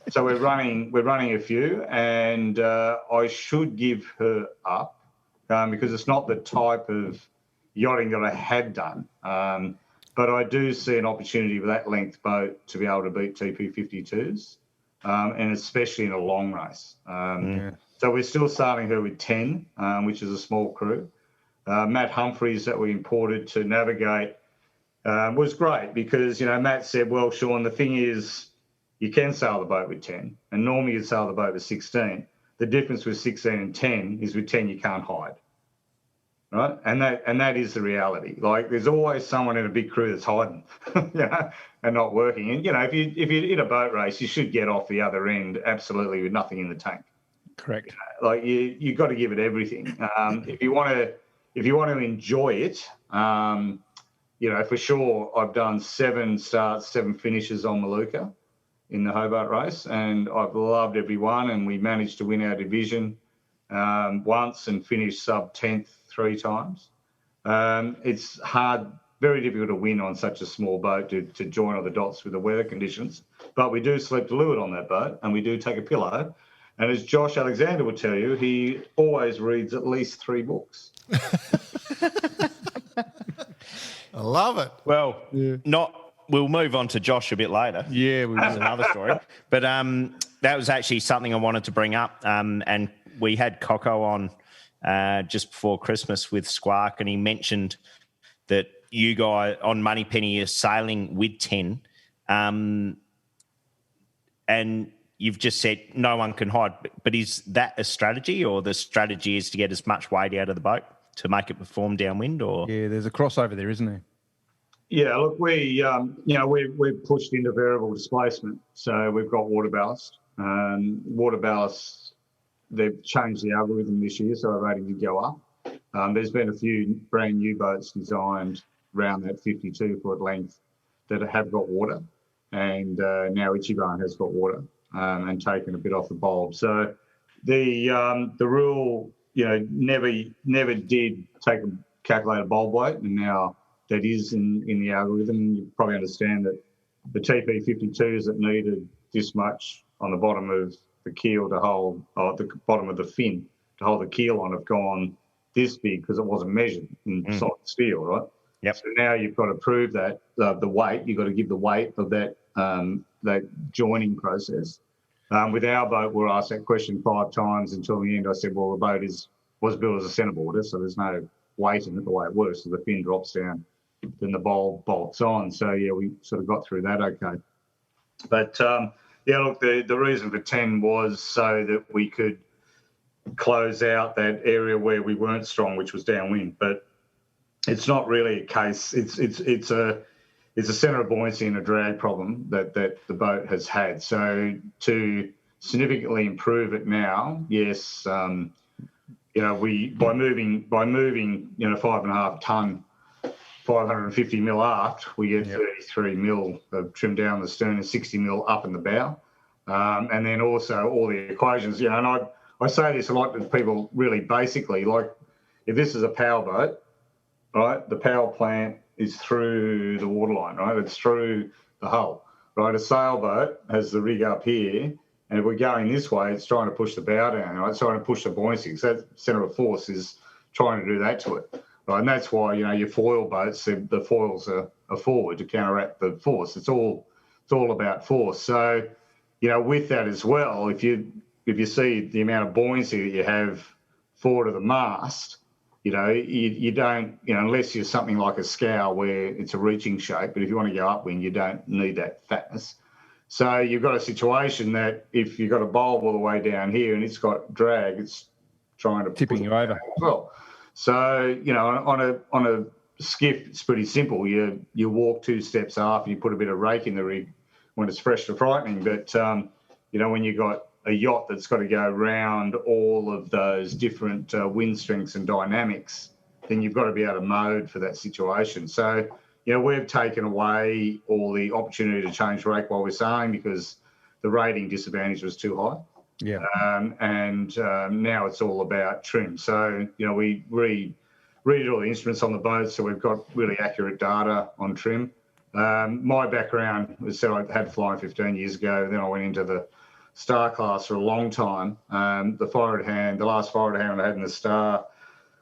So we're running a few, and I should give her up because it's not the type of yachting that I had done. But I do see an opportunity with that length boat to be able to beat TP52s, and especially in a long race. So we're still starting her with 10, which is a small crew. Matt Humphreys that we imported to navigate was great because, Matt said, well, Sean, the thing is you can sail the boat with 10 and normally you'd sail the boat with 16. The difference with 16 and 10 is with 10 you can't hide, right? And that is the reality. Like there's always someone in a big crew that's hiding, and not working. And, if you're in a boat race, you should get off the other end absolutely with nothing in the tank. Correct. Like you've got to give it everything. If you want to enjoy it, for sure, I've done 7 starts, 7 finishes on Maluka in the Hobart race, and I've loved every one. And we managed to win our division once and finish sub-10th 3 times. It's hard, very difficult to win on such a small boat to join all the dots with the weather conditions. But we do sleep delivered on that boat, and we do take a pillow. And as Josh Alexander would tell you, he always reads at least 3 books. I love it. Well, we'll move on to Josh a bit later. Yeah, that's another story. But that was actually something I wanted to bring up. And we had Coco on just before Christmas with Squark, and he mentioned that you guys on Moneypenny are sailing with 10. And you've just said no one can hide. But is that a strategy, or the strategy is to get as much weight out of the boat to make it perform downwind? Or yeah, there's a crossover there, isn't there? Yeah, look, we've pushed into variable displacement, so we've got water ballast. Water ballast, they've changed the algorithm this year, so our rating did go up. There's been a few brand new boats designed around that 52-foot length that have got water, and now Ichiban has got water and taken a bit off the bulb. So the rule, never did take a calculated bulb weight, and now that is in the algorithm. You probably understand that the TP52s that needed this much on the bottom of the keel to hold, or the bottom of the fin to hold the keel on, have gone this big because it wasn't measured in solid steel, right? Yep. So now you've got to prove that the weight, you've got to give the weight of that joining process. With our boat, we're asked that question 5 times until the end. I said, well, the boat was built as a centerboarder, so there's no weight in it the way it works. So the fin drops down, then the bulb bolts on. So, yeah, we sort of got through that okay. But, look, the reason for 10 was so that we could close out that area where we weren't strong, which was downwind. But it's not really a case. It's a centre of buoyancy and a drag problem that the boat has had. So to significantly improve it now, yes, we by moving 5.5 ton, 550 mil aft, we get 33 mil of trim down the stern and 60 mil up in the bow, and then also all the equations. And I say this a lot to people really basically, like if this is a power boat, right, the power plant is through the waterline, right? It's through the hull, right? A sailboat has the rig up here, and if we're going this way, it's trying to push the bow down, right? It's trying to push the buoyancy. So that centre of force is trying to do that to it, right? And that's why, your foil boats, the foils are forward to counteract the force. It's all about force. So, with that as well, if you see the amount of buoyancy that you have forward of the mast, you don't, unless you're something like a scow where it's a reaching shape, but if you want to go upwind, you don't need that fatness. So you've got a situation that if you've got a bulb all the way down here and it's got drag, it's trying to tipping you over. Well, so, on a skiff, it's pretty simple. You walk 2 steps aft and you put a bit of rake in the rig when it's fresh to frightening. But, when you got a yacht that's got to go round all of those different wind strengths and dynamics, then you've got to be able to mode for that situation. So, we've taken away all the opportunity to change rake while we're sailing because the rating disadvantage was too high. Yeah. Now it's all about trim. So, we read all the instruments on the boat, so we've got really accurate data on trim. My background was I had flying 15 years ago. Then I went into the Star class for a long time. The last forward hand I had in the Star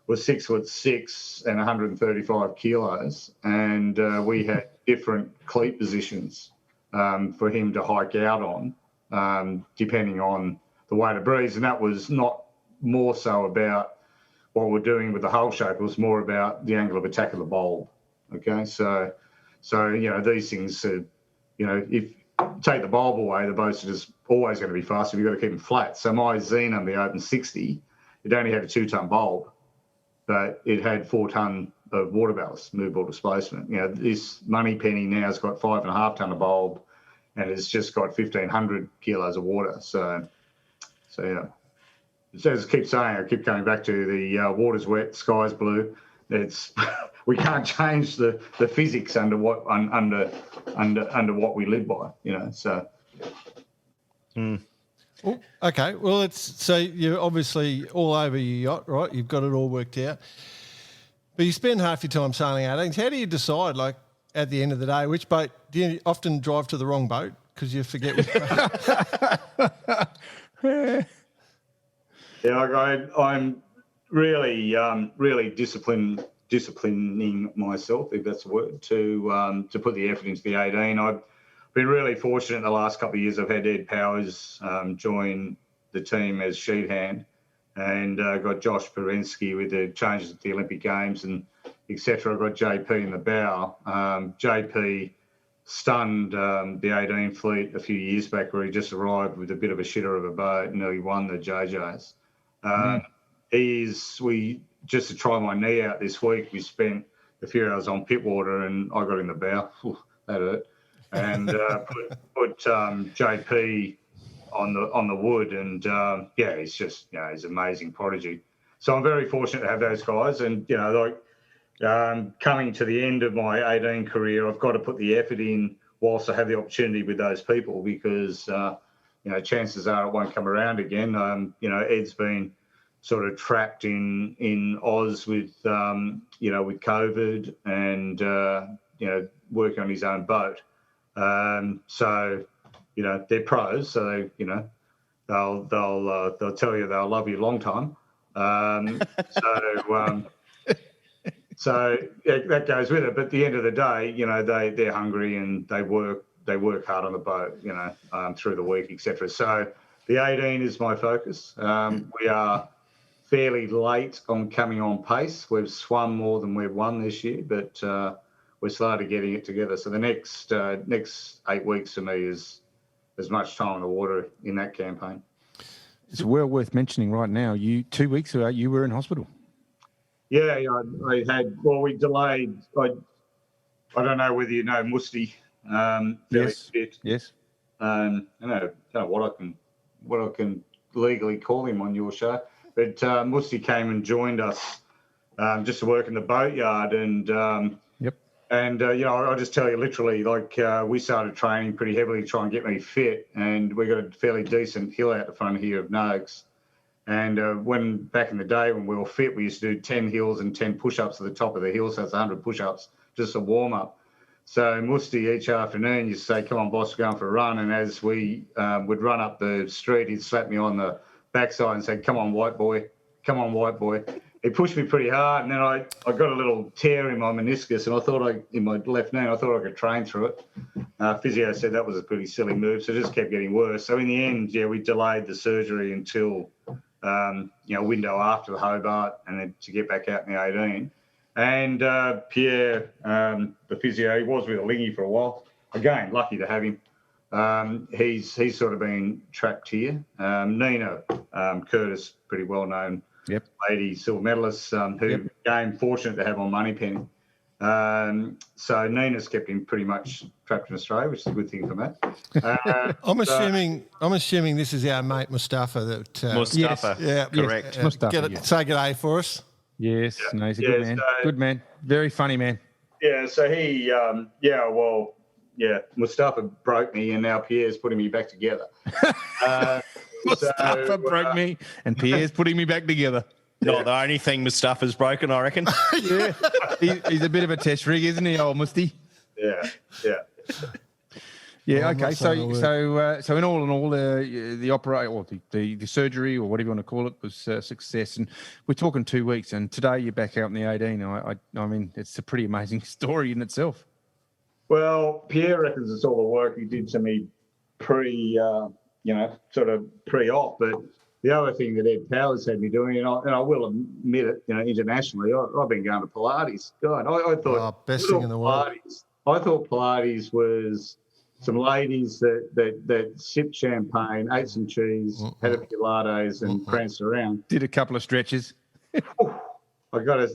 was 6'6" and 135 kilos, and we had different cleat positions for him to hike out on, depending on the weight of breeze. And that was not more so about what we're doing with the hull shape. It was more about the angle of attack of the bulb. Okay, so these things are, if you take the bulb away, the boats are just always going to be faster. You've got to keep them flat. So my Xenon, the Open 60, it only had a 2-ton bulb, but it had 4 ton of water ballast, movable displacement. This Moneypenny now has got 5.5 ton of bulb, and it's just got 1,500 kilos of water. So yeah. As I keep saying, I keep coming back to the water's wet, sky's blue. It's we can't change the physics under what we live by. So. Well, okay. Well, so you're obviously all over your yacht, right? You've got it all worked out. But you spend half your time sailing 18s. How do you decide, like, at the end of the day, which boat? Do you often drive to the wrong boat because you forget which boat? Yeah, I'm really disciplining myself, if that's a word, to put the effort into the 18. I've been really fortunate in the last couple of years. I've had Ed Powers join the team as sheet hand, and got Josh Perensky with the changes at the Olympic Games and etc. I've got JP in the bow. JP stunned the 18 fleet a few years back, where he just arrived with a bit of a shitter of a boat and nearly won the JJs. Just to try my knee out this week, we spent a few hours on Pittwater, and I got in the bow. That hurt. And put JP on the wood, and he's just he's an amazing prodigy. So I'm very fortunate to have those guys, and coming to the end of my 18 career, I've got to put the effort in whilst I have the opportunity with those people, because chances are it won't come around again. Ed's been sort of trapped in Oz with with COVID, and working on his own boat. So they're pros, so they'll tell you they'll love you a long time. So that goes with it. But at the end of the day, they're hungry and they work hard on the boat, through the week, etc. So the 18 is my focus. We are fairly late on coming on pace. We've swum more than we've won this year, but we're slowly getting it together. So the next 8 weeks for me is as much time on the water in that campaign. It's well worth mentioning right now. 2 weeks ago, you were in hospital. Yeah, we delayed. I don't know whether you know Musti. Yes. Fit. Yes. I don't know what I can legally call him on your show, but Musti came and joined us just to work in the boatyard, and yep. And I'll just tell you literally, we started training pretty heavily to try and get me fit, and we got a fairly decent hill out the front here of Noakes. And when back in the day when we were fit, we used to do 10 hills and 10 push-ups at the top of the hill, so that's 100 push-ups, just a warm-up. So Musti each afternoon used to say, "Come on, boss, we're going for a run." And as we would run up the street, he'd slap me on the backside and say, "Come on, white boy. Come on, white boy." He pushed me pretty hard, and then I got a little tear in my meniscus, and I thought in my left knee, I thought I could train through it. Physio said that was a pretty silly move, so it just kept getting worse. So in the end, we delayed the surgery until window after the Hobart, and then to get back out in the 18. And Pierre, the physio, he was with a lingy for a while. Again, lucky to have him. He's sort of been trapped here. Nina Curtis, pretty well known. Yep. Lady silver medalist, who became fortunate to have on Moneypenny. So Nina's kept him pretty much trapped in Australia, which is a good thing for Matt. I'm assuming this is our mate Mustafa. Mustafa, correct. Yes, Mustafa, Say g'day for us. Yes, no, he's a good man. Good man. Very funny man. Yeah, so he, Mustafa broke me, and now Pierre's putting me back together. Mustafa broke me, and Pierre's putting me back together. Not the only thing Mustafa's broken, I reckon. Yeah, he's a bit of a test rig, isn't he, old Musty? Yeah. Yeah. Well, Okay. So in all, the operate or the surgery or whatever you want to call it was a success, and we're talking 2 weeks, and today you're back out in the 18. I mean, it's a pretty amazing story in itself. Well, Pierre reckons it's all the work he did to me pre-op, but the other thing that Ed Powers had me doing, and I will admit it, internationally, I've been going to Pilates. God, I thought best thing in the world. I thought Pilates was some ladies that sipped champagne, ate some cheese, had a Pilates, and pranced around. Did a couple of stretches. I gotta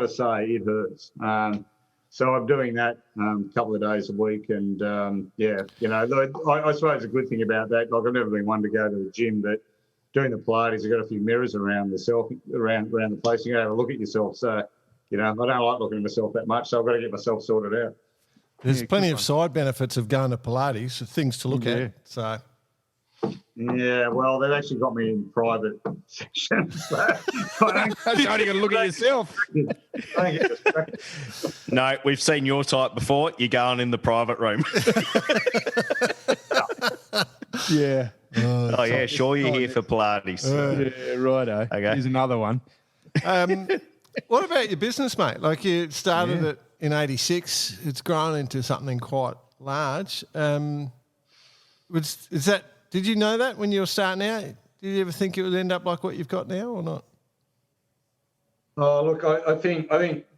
say it hurts. So I'm doing that a couple of days a week, and I suppose a good thing about that, like I've never been one to go to the gym, but doing the Pilates, I've got a few mirrors around the place. You got to have a look at yourself. So, I don't like looking at myself that much, so I've got to get myself sorted out. There's plenty of side benefits of going to Pilates, things to look at. So. Yeah, well, they've actually got me in private sections. So I don't only got to look at yourself. No, we've seen your type before. You're going in the private room. Yeah. Oh, yeah, sure you're here for Pilates. Yeah, righto. Okay. Here's another one. What about your business, mate? Like you started it in 86. It's grown into something quite large. Did you know that when you were starting out? Did you ever think it would end up like what you've got now or not? Oh, look, I think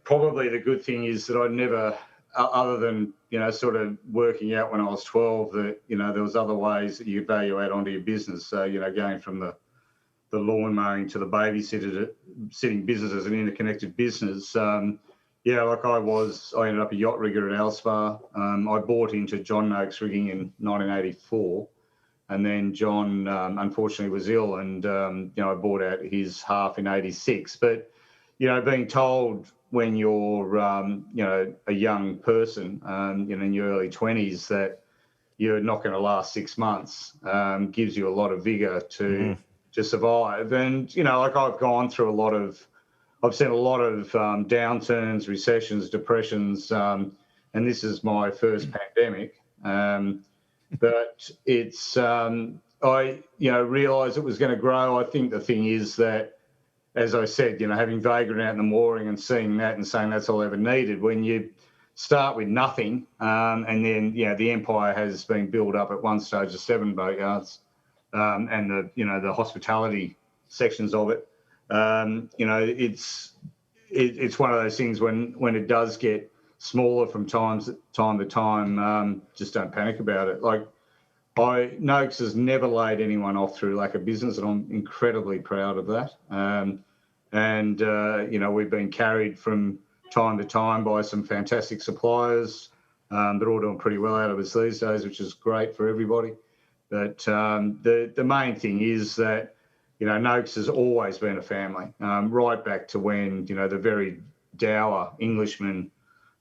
probably the good thing is that I never, other than, sort of working out when I was 12 that, there was other ways that you value add onto your business. So, going from the lawn mowing to the babysitting business as an interconnected business. I ended up a yacht rigger at Alspar. I bought into John Noakes Rigging in 1984. And then John, unfortunately, was ill, and I bought out his half in '86. But being told when you're a young person, in your early 20s, that you're not going to last 6 months gives you a lot of vigour to survive. And I've gone through I've seen a lot of downturns, recessions, depressions, and this is my first pandemic. But it's, I realised it was going to grow. I think the thing is that, as I said, having vagrant out in the mooring and seeing that and saying that's all I ever needed, when you start with nothing and then, the empire has been built up at one stage of 7 boatyards and the hospitality sections of it, it's one of those things when it does get smaller from time to time, just don't panic about it. Like Noakes has never laid anyone off through lack of business, and I'm incredibly proud of that. We've been carried from time to time by some fantastic suppliers. They're all doing pretty well out of us these days, which is great for everybody. But the main thing is that, Noakes has always been a family, right back to when, the very dour Englishman,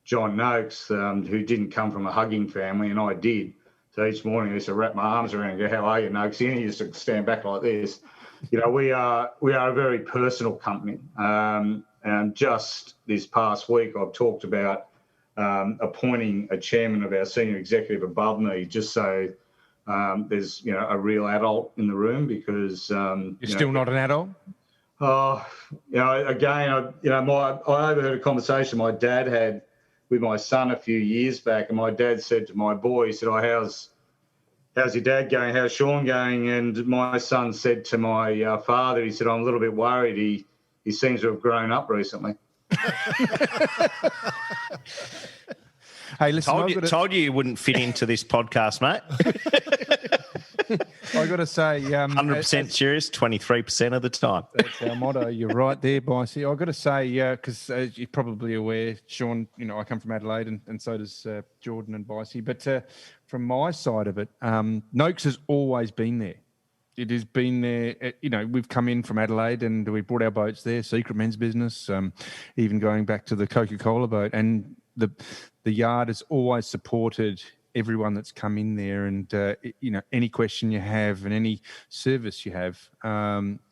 John Noakes, who didn't come from a hugging family, and I did. So each morning I used to wrap my arms around and go, "How are you, Noakes?" And he used to stand back like this. We are a very personal company. And just this past week, I've talked about appointing a chairman of our senior executive above me, just so there's a real adult in the room, because you're still not an adult. I overheard a conversation my dad had with my son a few years back, and my dad said to my boy, he said, "Oh, how's your dad going? How's Sean going?" And my son said to my father, he said, "I'm a little bit worried. He seems to have grown up recently." Hey, listen, told you wouldn't fit into this podcast, mate. I got to say, 100% serious, 23% of the time. That's our motto. You're right there, Bicey. I've got to say, because as you're probably aware, Sean, I come from Adelaide, and so does Jordan and Bicey. But from my side of it, Noakes has always been there. It has been there. We've come in from Adelaide and we brought our boats there, Secret Men's Business, even going back to the Coca-Cola boat. And the yard has always supported everyone that's come in there, and any question you have and any service you have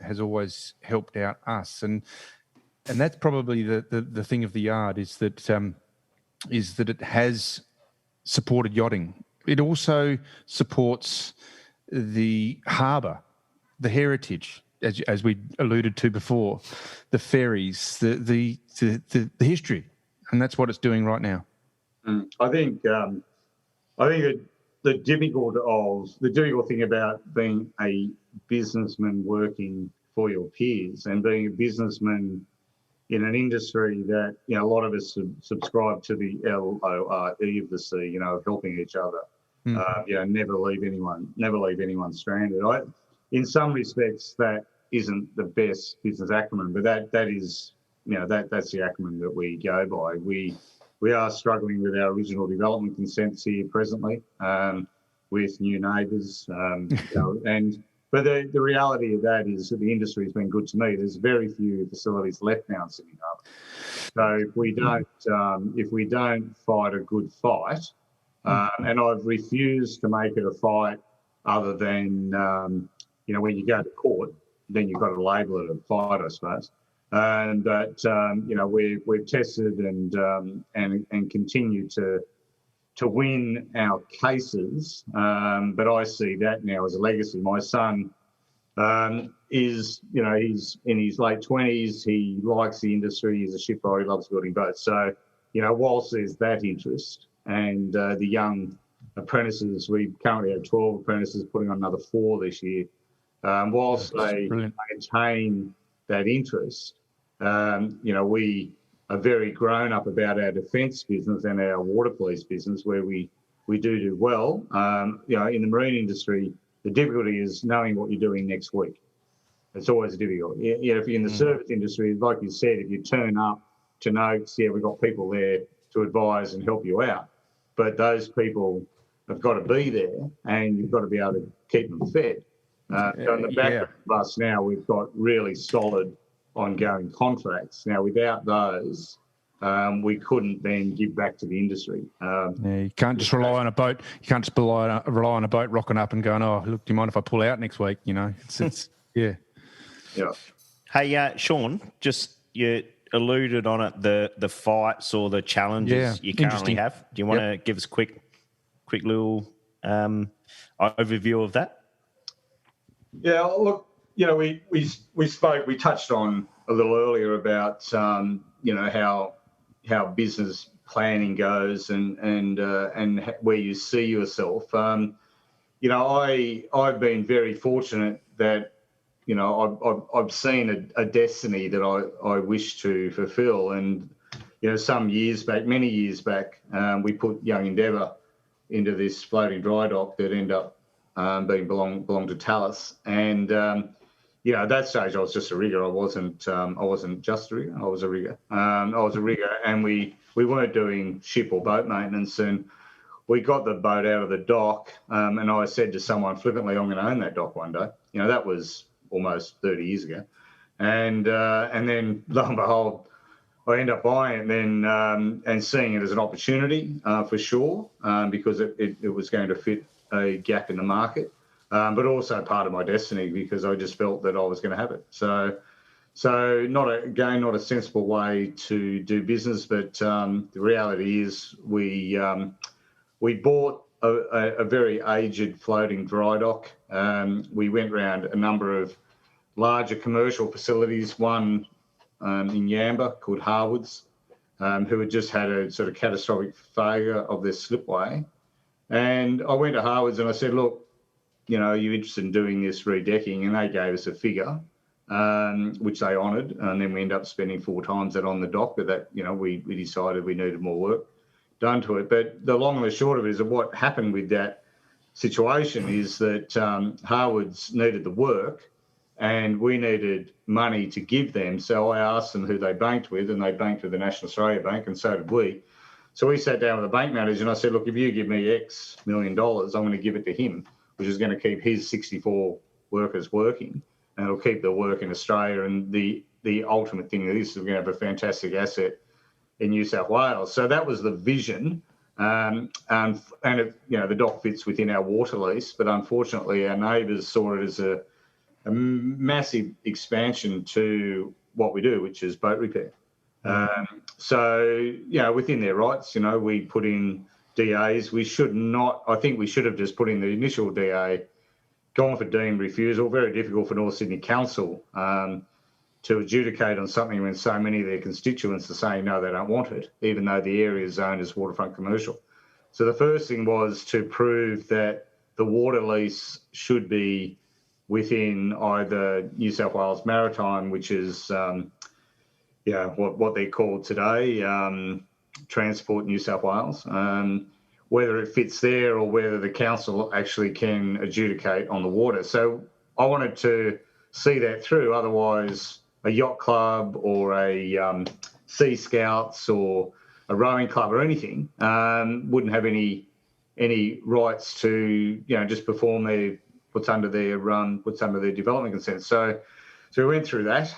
has always helped out us, and that's probably the thing of the yard is that it has supported yachting. It also supports the harbour, the heritage, as we alluded to before, the ferries, the history, and that's what it's doing right now. I think the difficult thing about being a businessman working for your peers and being a businessman in an industry that a lot of us subscribe to the LORE of the C, of helping each other. Never leave anyone stranded. In some respects, that isn't the best business acumen, but that is, that's the acumen that we go by. We are struggling with our original development consents here presently with new neighbours, but the reality of that is that the industry has been good to me. There's very few facilities left now in Sydney Harbour. So if we don't fight a good fight. And I've refused to make it a fight other than, when you go to court, then you've got to label it a fight, I suppose. But we've tested and continue to win our cases. But I see that now as a legacy. My son he's in his late 20s. He likes the industry. He's a shipwright. He loves building boats. So, whilst there's that interest, and the young apprentices, we currently have 12 apprentices, putting on another 4 this year. Whilst they maintain that interest, we are very grown up about our defence business and our water police business, where we do well. In the marine industry, the difficulty is knowing what you're doing next week. It's always difficult. If you're in the service industry, like you said, if you turn up to Noakes, we've got people there to advise and help you out. But those people have got to be there, and you've got to be able to keep them fed. So in the back of us now, we've got really solid ongoing contracts. Now, without those, we couldn't then give back to the industry. You can't just rely on a boat. You can't just rely on a boat rocking up and going, "Oh, look, do you mind if I pull out next week?" It's yeah. Yeah. Hey, Sean, just you alluded on it, the fights or the challenges you currently have. Do you want to give us a quick little overview of that? Yeah, look, we touched on a little earlier about how business planning goes and where you see yourself. I've been very fortunate that I've seen a destiny that I wish to fulfil. And, many years back, we put Young Endeavour into this floating dry dock that ended up belonged to Tallis. And, at that stage, I was just a rigger. I wasn't just a rigger. I was a rigger. And we weren't doing ship or boat maintenance. And we got the boat out of the dock. And I said to someone flippantly, "I'm going to own that dock one day." That was almost 30 years ago. And then lo and behold, I end up buying it then and seeing it as an opportunity for sure, because it was going to fit a gap in the market, but also part of my destiny because I just felt that I was going to have it. So not a sensible way to do business, but the reality is we bought a very aged floating dry dock. We went around a number of larger commercial facilities, one in Yamba called Harwood's, who had just had a sort of catastrophic failure of their slipway. And I went to Harwood's and I said, "Look, are you interested in doing this redecking?" And they gave us a figure, which they honoured. And then we ended up spending 4 times that on the dock, but that, we decided we needed more work done to it. But the long and the short of it is that what happened with that situation is that Harwood's needed the work and we needed money to give them. So I asked them who they banked with, and they banked with the National Australia Bank, and so did we. So we sat down with the bank manager and I said, look, if you give me X million dollars, I'm going to give it to him, which is going to keep his 64 workers working, and it'll keep the work in Australia. And the ultimate thing of this is we're going to have a fantastic asset in New South Wales. So that was the vision. And it, the dock fits within our water lease, but unfortunately our neighbours saw it as a massive expansion to what we do, which is boat repair. So, within their rights, we put in DAs. We should not, I think we should have just put in the initial DA, gone for deemed refusal. Very difficult for North Sydney Council to adjudicate on something when so many of their constituents are saying, no, they don't want it, even though the area is zoned as waterfront commercial. So the first thing was to prove that the water lease should be within either New South Wales Maritime, which is what they're called today, Transport New South Wales, whether it fits there or whether the council actually can adjudicate on the water. So I wanted to see that through. Otherwise, a yacht club or a Sea Scouts or a rowing club or anything wouldn't have any rights to just perform what's under their development consent. So we went through that.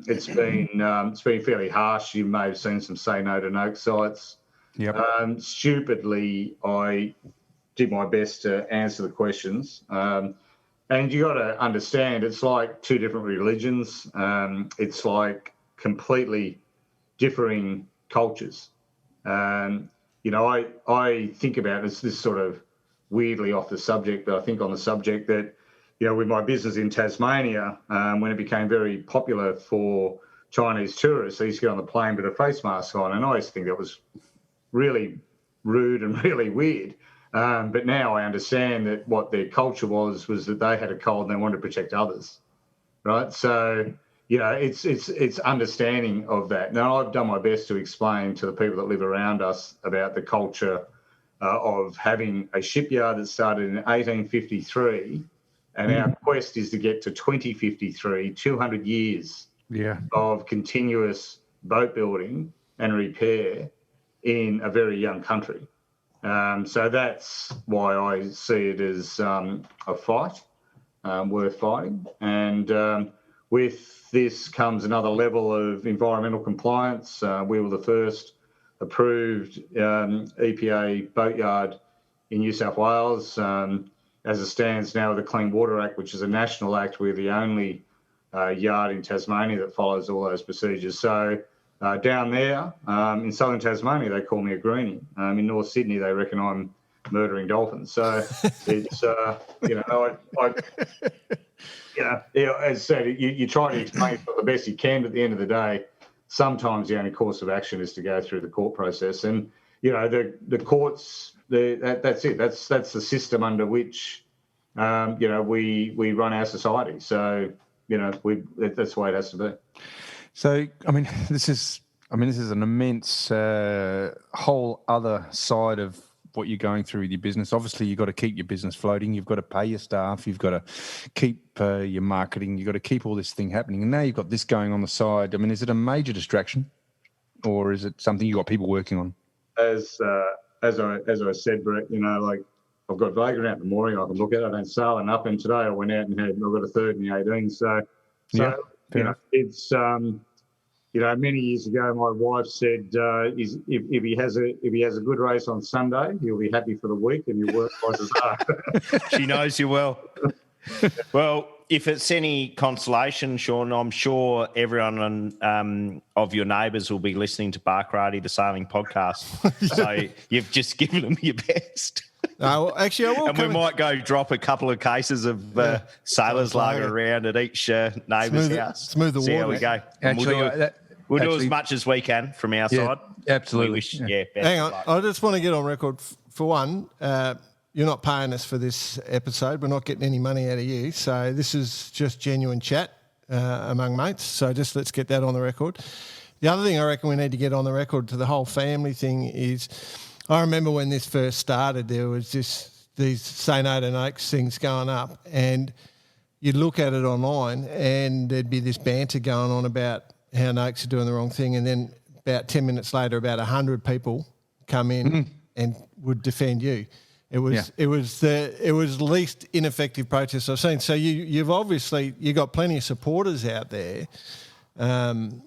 It's been fairly harsh. You may have seen some say no to Noakes sites. Yep. Stupidly, I did my best to answer the questions. And you got to understand, it's like two different religions. It's like completely differing cultures. I think about it's this sort of weirdly off the subject, but I think on the subject that, with my business in Tasmania, when it became very popular for Chinese tourists, they used to get on the plane with a face mask on, and I used to think that was really rude and really weird. But now I understand that what their culture was that they had a cold and they wanted to protect others, right? So, it's understanding of that. Now, I've done my best to explain to the people that live around us about the culture of having a shipyard that started in 1853, and our quest is to get to 2053, 200 years of continuous boat building and repair in a very young country. So that's why I see it as a fight worth fighting. And with this comes another level of environmental compliance. We were the first approved EPA boatyard in New South Wales. As it stands now with the Clean Water Act, which is a national act, we're the only yard in Tasmania that follows all those procedures. So down there in southern Tasmania, they call me a greenie. In North Sydney, they reckon I'm murdering dolphins. So it's, as I said, you try to explain it the best you can, but at the end of the day, sometimes the only course of action is to go through the court process. And, the courts, that's it. That's the system under which, we run our society. So, that's the way it has to be. So, this is an immense whole other side of what you're going through with your business. Obviously, you've got to keep your business floating. You've got to pay your staff. You've got to keep your marketing. You've got to keep all this thing happening. And now you've got this going on the side. Is it a major distraction, or is it something you've got people working on? As I said, Brett, I've got Vagrant out in the morning. I can look at it. I don't sail enough. And today I went out and I've got a third in the 18. So it's many years ago, my wife said, if he has a good race on Sunday, he'll be happy for the week, and you work twice as hard. She knows you well. Well, if it's any consolation, Sean, I'm sure everyone of your neighbours will be listening to Barkarati, the sailing podcast. So you've just given them your best. No, actually, I will. And we might go drop a couple of cases of sailors lager around at each neighbour's house. Smooth the water. See how we go. Actually, we'll do as much as we can from our side. Absolutely. Hang on. I just want to get on record. For one, you're not paying us for this episode. We're not getting any money out of you. So this is just genuine chat among mates. So just let's get that on the record. The other thing I reckon we need to get on the record to the whole family thing is, I remember when this first started, there was this these St. Aidan Oaks things going up, and you'd look at it online and there'd be this banter going on about how Noakes are doing the wrong thing, and then about 10 minutes later, about 100 people come in and would defend you. It was the least ineffective protest I've seen. So you've obviously got plenty of supporters out there,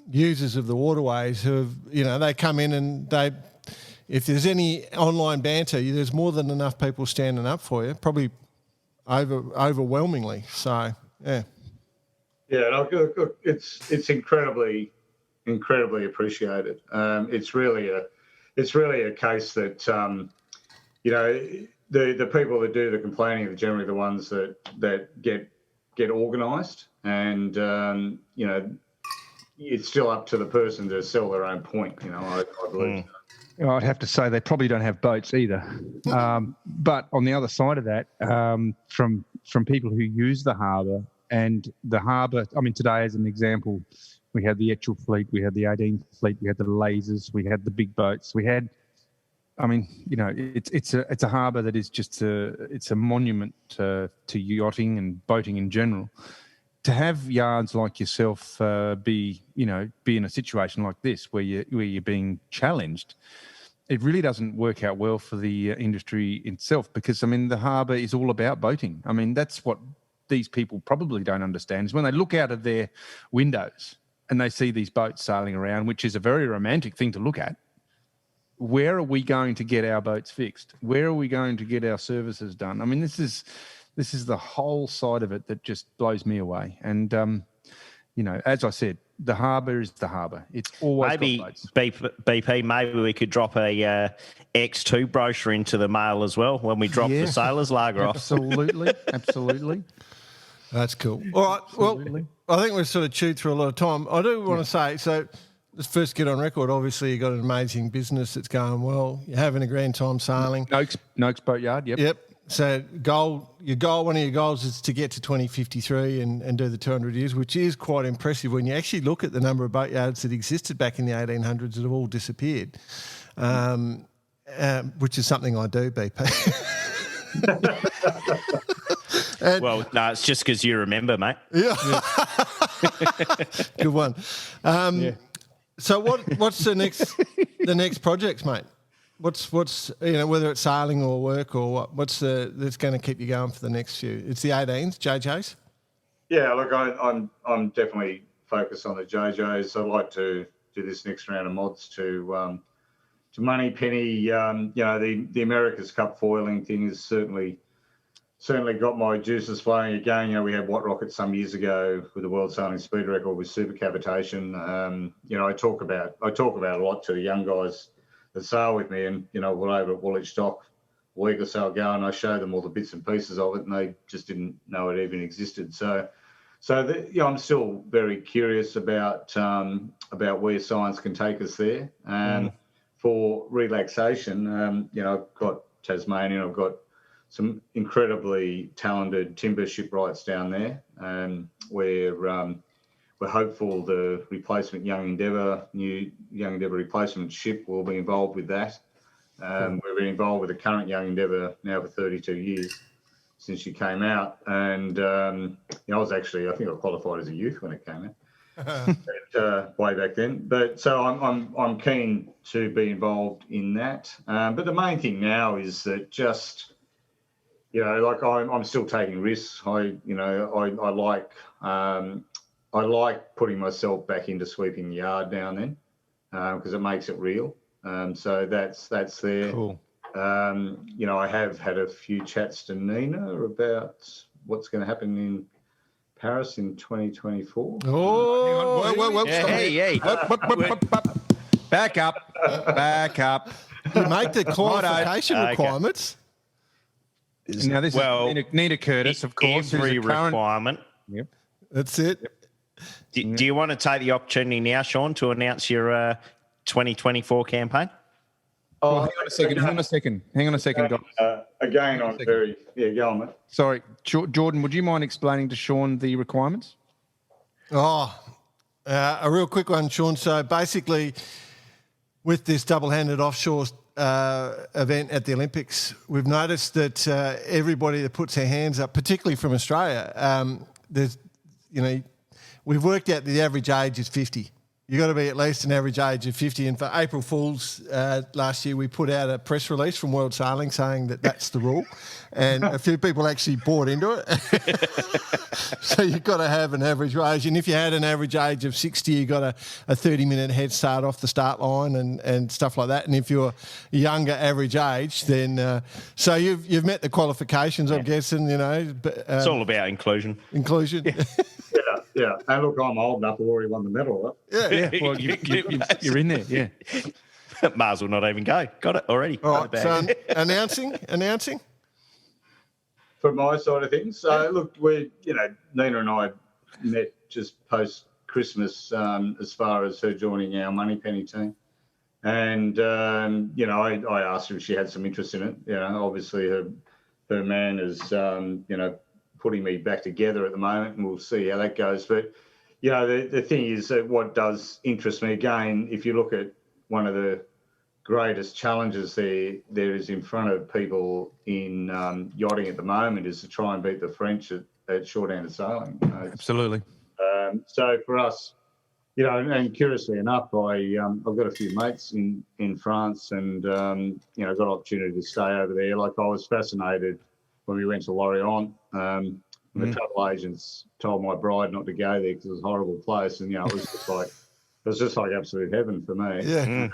users of the waterways who have, they come in and if there's any online banter, there's more than enough people standing up for you, probably overwhelmingly. So, yeah. Yeah, look, it's incredibly appreciated. It's really a case that the people that do the complaining are generally the ones that get organised, and it's still up to the person to sell their own point. I believe. I'd have to say they probably don't have boats either. But on the other side of that, from people who use the harbour, and the harbour, I mean, today as an example, we had the Etchell fleet, we had the 18 fleet, we had the lasers, we had the big boats, it's a harbour that is just it's a monument to yachting and boating in general. To have yards like yourself be in a situation like this where you're being challenged, it really doesn't work out well for the industry itself, because the harbour is all about boating. That's what these people probably don't understand, is when they look out of their windows and they see these boats sailing around, which is a very romantic thing to look at. Where are we going to get our boats fixed? Where are we going to get our services done? This is the whole side of it that just blows me away. And, as I said, the harbour is the harbour. It's always maybe got boats. BP, maybe we could drop a X2 brochure into the mail as well when we drop the Sailors Lager off. Absolutely. That's cool. All right. Absolutely. Well, I think we've sort of chewed through a lot of time. I do want to say, so let's first get on record. Obviously, you've got an amazing business that's going well. You're having a grand time sailing. Noakes Boatyard, yep. Yep. So one of your goals is to get to 2053 and do the 200 years, which is quite impressive when you actually look at the number of boatyards that existed back in the 1800s that have all disappeared, which is something I do, BP. Well, no, it's just because you remember, mate. Yeah. Good one. So what's the next projects, mate? What's whether it's sailing or work or what's that's going to keep you going for the next few? It's the 18s, JJs. Yeah, look, I'm definitely focused on the JJs. I'd like to do this next round of mods to Moneypenny. The America's Cup foiling thing has certainly got my juices flowing again. We had Watt Rocket some years ago with the world sailing speed record with super cavitation. I talk about it a lot to the young guys that sail with me, and we're over at Woolwich Dock a week or so ago, and I show them all the bits and pieces of it, and they just didn't know it even existed. So I'm still very curious about where science can take us there. For relaxation, I've got Tasmania, I've got some incredibly talented timber shipwrights down there, we're hopeful the replacement new Young Endeavour replacement ship will be involved with that. We've been involved with the current Young Endeavour now for 32 years since she came out, and I think I qualified as a youth when it came out, way back then. But so I'm keen to be involved in that. But the main thing now is that just I'm still taking risks. I like putting myself back into sweeping the yard now and then because it makes it real. So that's there. Cool. I have had a few chats to Nina about what's going to happen in Paris in 2024. Oh, whoa. Hey. Back up. You make the qualification requirements. Now this is Nina Curtis, of course. Every requirement. Yep. That's it. Yep. Do you want to take the opportunity now, Sean, to announce your 2024 campaign? Oh, hang on a second, guys. Again, I'm very... Yeah, go on, mate. Sorry. Jordan, would you mind explaining to Sean the requirements? A real quick one, Sean. So basically, with this double-handed offshore event at the Olympics, we've noticed that everybody that puts their hands up, particularly from Australia, we've worked out the average age is 50. You've got to be at least an average age of 50. And for April Fool's last year, we put out a press release from World Sailing saying that that's the rule. And a few people actually bought into it. So you've got to have an average age. And if you had an average age of 60, you got a 30-minute head start off the start line and stuff like that. And if you're younger average age, then so you've met the qualifications, I'm guessing, But, it's all about inclusion. Inclusion. Yeah. And look, I'm old enough. I've already won the medal. Right? Yeah. Well, you're in there. Yeah. Might as well not even go. Got it already. All right. So announcing. From my side of things. So, look, Nina and I met just post-Christmas as far as her joining our Moneypenny team. And, I asked her if she had some interest in it. Obviously her man is, putting me back together at the moment, and we'll see how that goes. But, the thing is that what does interest me, again, if you look at one of the greatest challenges there is in front of people in yachting at the moment is to try and beat the French at short-handed sailing. Absolutely. So for us, and curiously enough, I've got a few mates in France, and got an opportunity to stay over there. Like, I was fascinated when we went to Lorient. The travel agents told my bride not to go there because it was a horrible place, and it was just like absolute heaven for me. Yeah.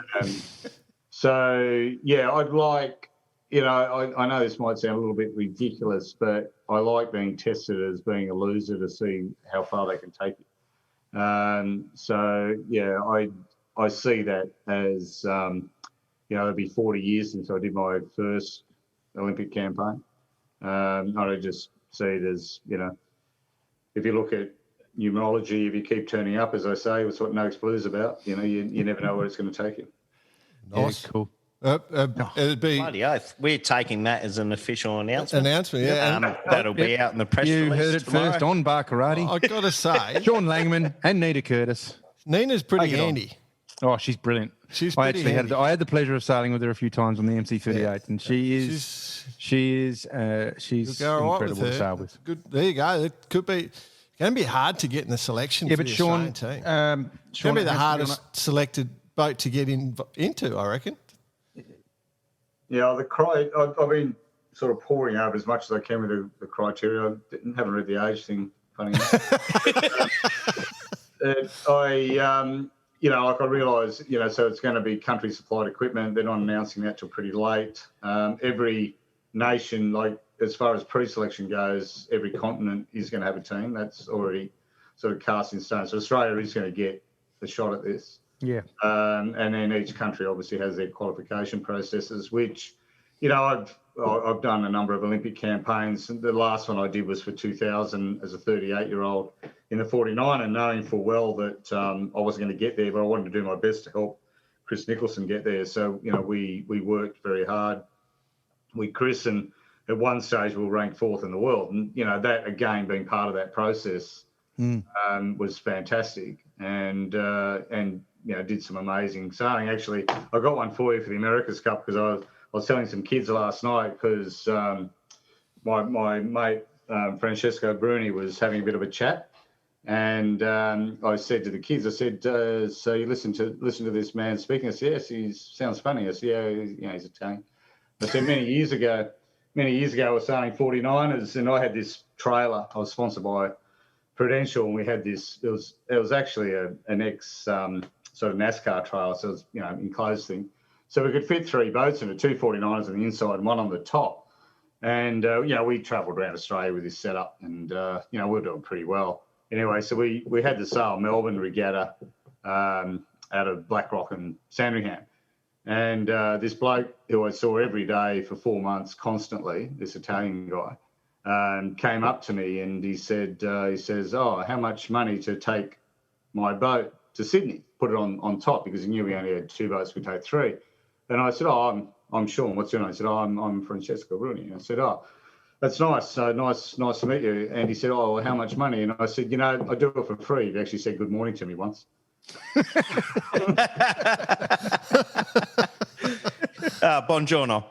So, I'd like, I know this might sound a little bit ridiculous, but I like being tested as being a loser to see how far they can take you. I see that as, it'll be 40 years since I did my first Olympic campaign. I just see it as, if you look at numerology, if you keep turning up, as I say, it's what Noakes Blue is about. You never know where it's going to take you. Nice. Yeah, cool. It'd be Bloody oath. We're taking that as an official announcement. Yeah. That'll be out in the press You release heard it tomorrow. first on Barkarati. I've got to say, Sean Langman and Nita Curtis. Nina's pretty handy. Oh, she's brilliant. She's I pretty actually handy. I had the pleasure of sailing with her a few times on the MC38, and she's Go all right incredible with to her. sail with. Good. There you go. It could be. Can be hard to get in the selection. Yeah, for but the Sean, Australian team. Sean Can be the has to hardest selected boat to get into, I reckon. Yeah, the cry. I've been sort of pouring over as much as I can with the criteria. I haven't read the age thing. Funny enough. I realise, so it's going to be country supplied equipment. They're not announcing that till pretty late. Every nation, like as far as pre-selection goes, every continent is going to have a team. That's already sort of cast in stone. So Australia is going to get a shot at this. Yeah. And then each country obviously has their qualification processes, which, I've done a number of Olympic campaigns. The last one I did was for 2000 as a 38-year-old in the 49, and knowing full well that I wasn't going to get there, but I wanted to do my best to help Chris Nicholson get there. So, we worked very hard with Chris, and at one stage we were ranked 4th in the world. And, that, again, being part of that process was fantastic. And did some amazing sailing. Actually, I got one for you for the America's Cup because I was telling some kids last night because my mate Francesco Bruni was having a bit of a chat, and I said to the kids, I said, "So you listen to this man speaking?" I said, "Yes, he sounds funny." I said, "Yeah, he's Italian." I said, many years ago, I was sailing 49ers, and I had this trailer. I was sponsored by Prudential, and we had this. It was actually an ex sort of NASCAR trailer, so it was enclosed thing. So we could fit 3 boats in it, 2 49ers on the inside and one on the top. And we travelled around Australia with this setup, and we were doing pretty well. Anyway, so we had the sail Melbourne regatta out of Blackrock and Sandringham, and this bloke who I saw every day for 4 months constantly, this Italian guy, came up to me and he says, "Oh, how much money to take my boat to Sydney, put it on top," because he knew we only had 2 boats, we'd take 3. And I said, "Oh, I'm Sean. What's your name?" He said, "Oh, I'm Francesco Bruni." I said, "Oh, that's nice. So nice to meet you." And he said, "Oh, well, how much money?" And I said, "I do it for free." He actually said good morning to me once. Buongiorno.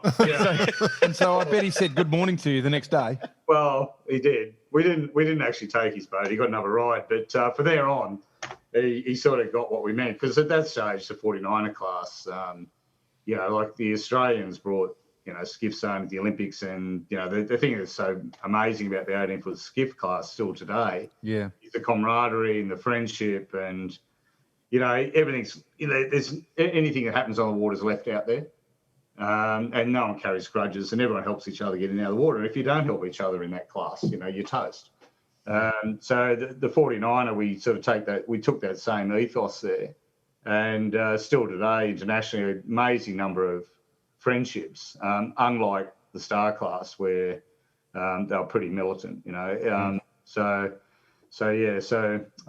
So I bet he said good morning to you the next day. Well, he did. We didn't actually take his boat. He got another ride. But for there on, he sort of got what we meant. Because at that stage, the 49er class, like the Australians brought, skiffs home at the Olympics. And, the thing that's so amazing about the 18-foot skiff class still today is the camaraderie and the friendship and, everything's, there's anything that happens on the water is left out there. And no one carries grudges and everyone helps each other get in and out of the water. And if you don't help each other in that class, you're toast. So the 49er, we took that same ethos there. And still today, internationally, an amazing number of friendships, unlike the Star class where they were pretty militant, So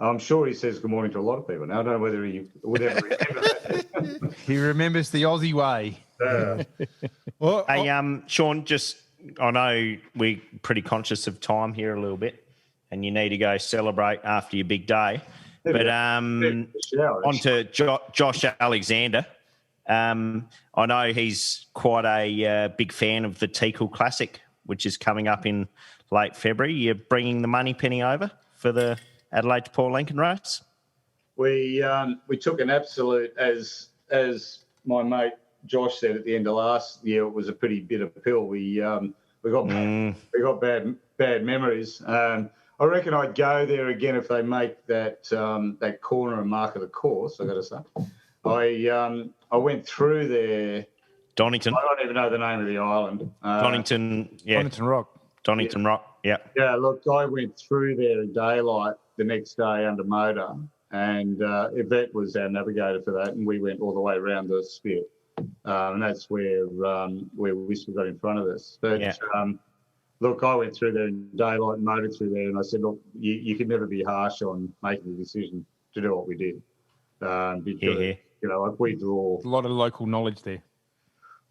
I'm sure he says good morning to a lot of people. Now, I don't know whether he would ever remember that. He remembers the Aussie way. Hey, Sean, I know we're pretty conscious of time here a little bit and you need to go celebrate after your big day. But on to Josh Alexander. I know he's quite a big fan of the Teakle Classic, which is coming up in late February. You're bringing the money penny over for the Adelaide to Port Lincoln race? We took an absolute, as my mate Josh said at the end of last year, it was a pretty bitter pill. We got bad memories. I reckon I'd go there again if they make that corner and mark of the course. I got to say, I went through there. Donington. I don't even know the name of the island. Donington. Yeah. Donington Rock. Donington Rock. Yeah. Yeah. Look, I went through there in daylight the next day under motor, and Yvette was our navigator for that, and we went all the way around the spit, and that's where Whisper got in front of us. But look, I went through there in daylight and motored through there, and I said, look, you could never be harsh on making the decision to do what we did, because like we draw a lot of local knowledge there.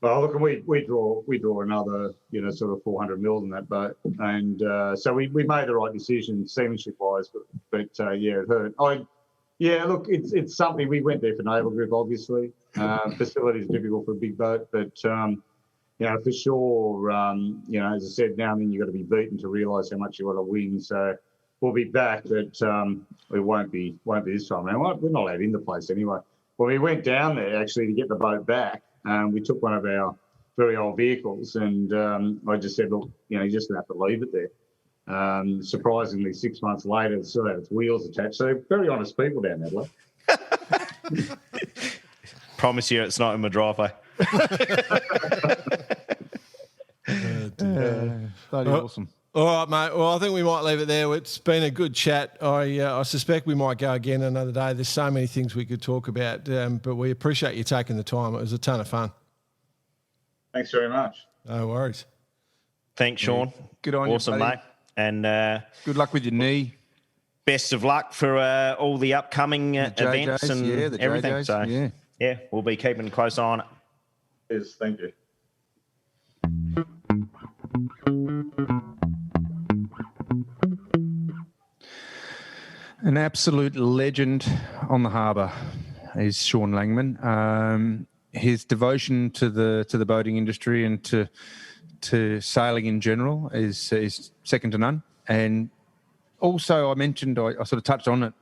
Well, look, and we draw another, sort of 400 mil in that boat, and so we made the right decision seamanship wise, but it hurt. Look, it's something. We went there for naval grip, obviously. Facilities are difficult for a big boat, but for sure, as I said, now and then you've got to be beaten to realise how much you want to win. So we'll be back, but it won't be this time around. We're not allowed in the place anyway. When we went down there actually to get the boat back, we took one of our very old vehicles, and I just said, look, you just have to leave it there. Surprisingly, 6 months later, it still had its wheels attached. So very honest people down there, like. Promise you, it's not in my driveway. Bloody awesome. All right, mate. Well, I think we might leave it there. It's been a good chat. I suspect we might go again another day. There's so many things we could talk about, but we appreciate you taking the time. It was a ton of fun. Thanks very much. No worries. Thanks, Sean. Good on awesome, you, buddy. mate. And good luck with your knee. Best of luck for all the upcoming events and the everything. JJs, So, yeah, we'll be keeping a close eye on it. Yes, thank you. An absolute legend on the harbour is Sean Langman. His devotion to the boating industry and to sailing in general is second to none. And also, I mentioned, I sort of touched on it,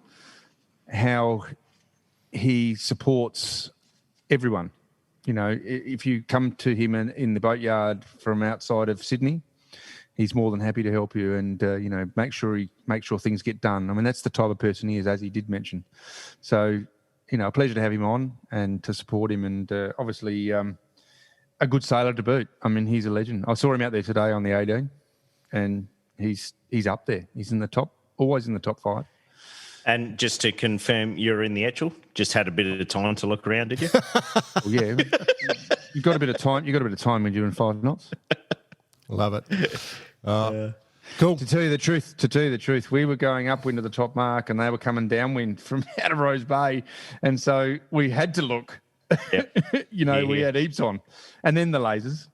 how he supports everyone. If you come to him in the boatyard from outside of Sydney, he's more than happy to help you and, make sure things get done. I mean, that's the type of person he is, as he did mention. So, a pleasure to have him on and to support him, and obviously a good sailor to boot. I mean, he's a legend. I saw him out there today on the 18, and he's up there. He's always in the top 5. And just to confirm, you're in the Etchell. Just had a bit of time to look around, did you? Well, yeah, you've got a bit of time. You've got a bit of time when you're in 5 knots. Love it. Cool. To tell you the truth, we were going upwind to the top mark, and they were coming downwind from out of Rose Bay, and so we had to look. Yep. We had heaps on, and then the lasers.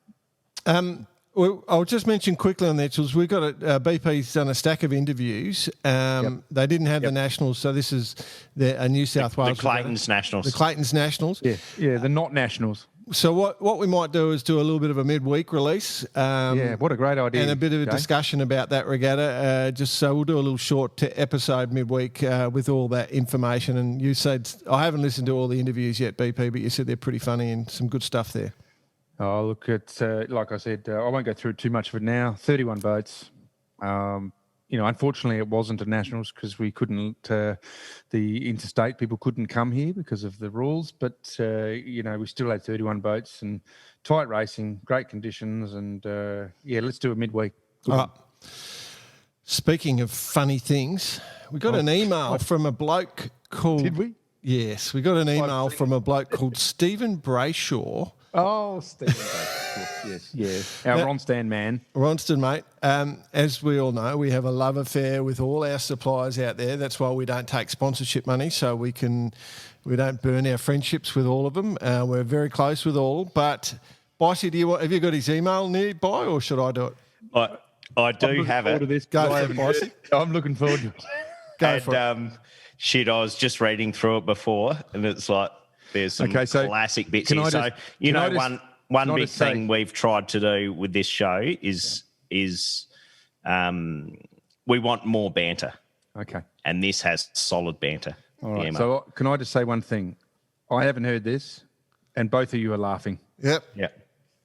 I'll just mention quickly on that, Jules. We've got BP's done a stack of interviews. They didn't have the Nationals, so this is a New South Wales. The Clayton's Nationals. The Clayton's Nationals. Yeah, the not Nationals. So what we might do is do a little bit of a midweek release. What a great idea. And a bit of a discussion about that regatta. Just so we'll do a little short episode midweek with all that information. And you said, I haven't listened to all the interviews yet, BP, but you said they're pretty funny and some good stuff there. Oh, look, it's like I said, I won't go through too much of it now. 31 boats. Unfortunately, it wasn't a Nationals because we couldn't, the interstate people couldn't come here because of the rules. But, we still had 31 boats and tight racing, great conditions. And, let's do a midweek. All right. Speaking of funny things, we got an email from a bloke called... Did we? Yes, we got an email from a bloke called Stephen Brayshaw. Oh, Stephen Brayshaw. Yes. Our Ronstan man. Ronstan, mate. As we all know, we have a love affair with all our suppliers out there. That's why we don't take sponsorship money, so we don't burn our friendships with all of them. We're very close with all. But, Bicey, have you got his email nearby, or should I do it? I do have it. Go for it, Bicey. I'm looking forward to it. Go for it. Shit, I was just reading through it before, and it's like there's some classic bits here. One big thing we've tried to do with this show is we want more banter. Okay. And this has solid banter. All right. So can I just say one thing? I haven't heard this, and both of you are laughing. Yep. Yeah.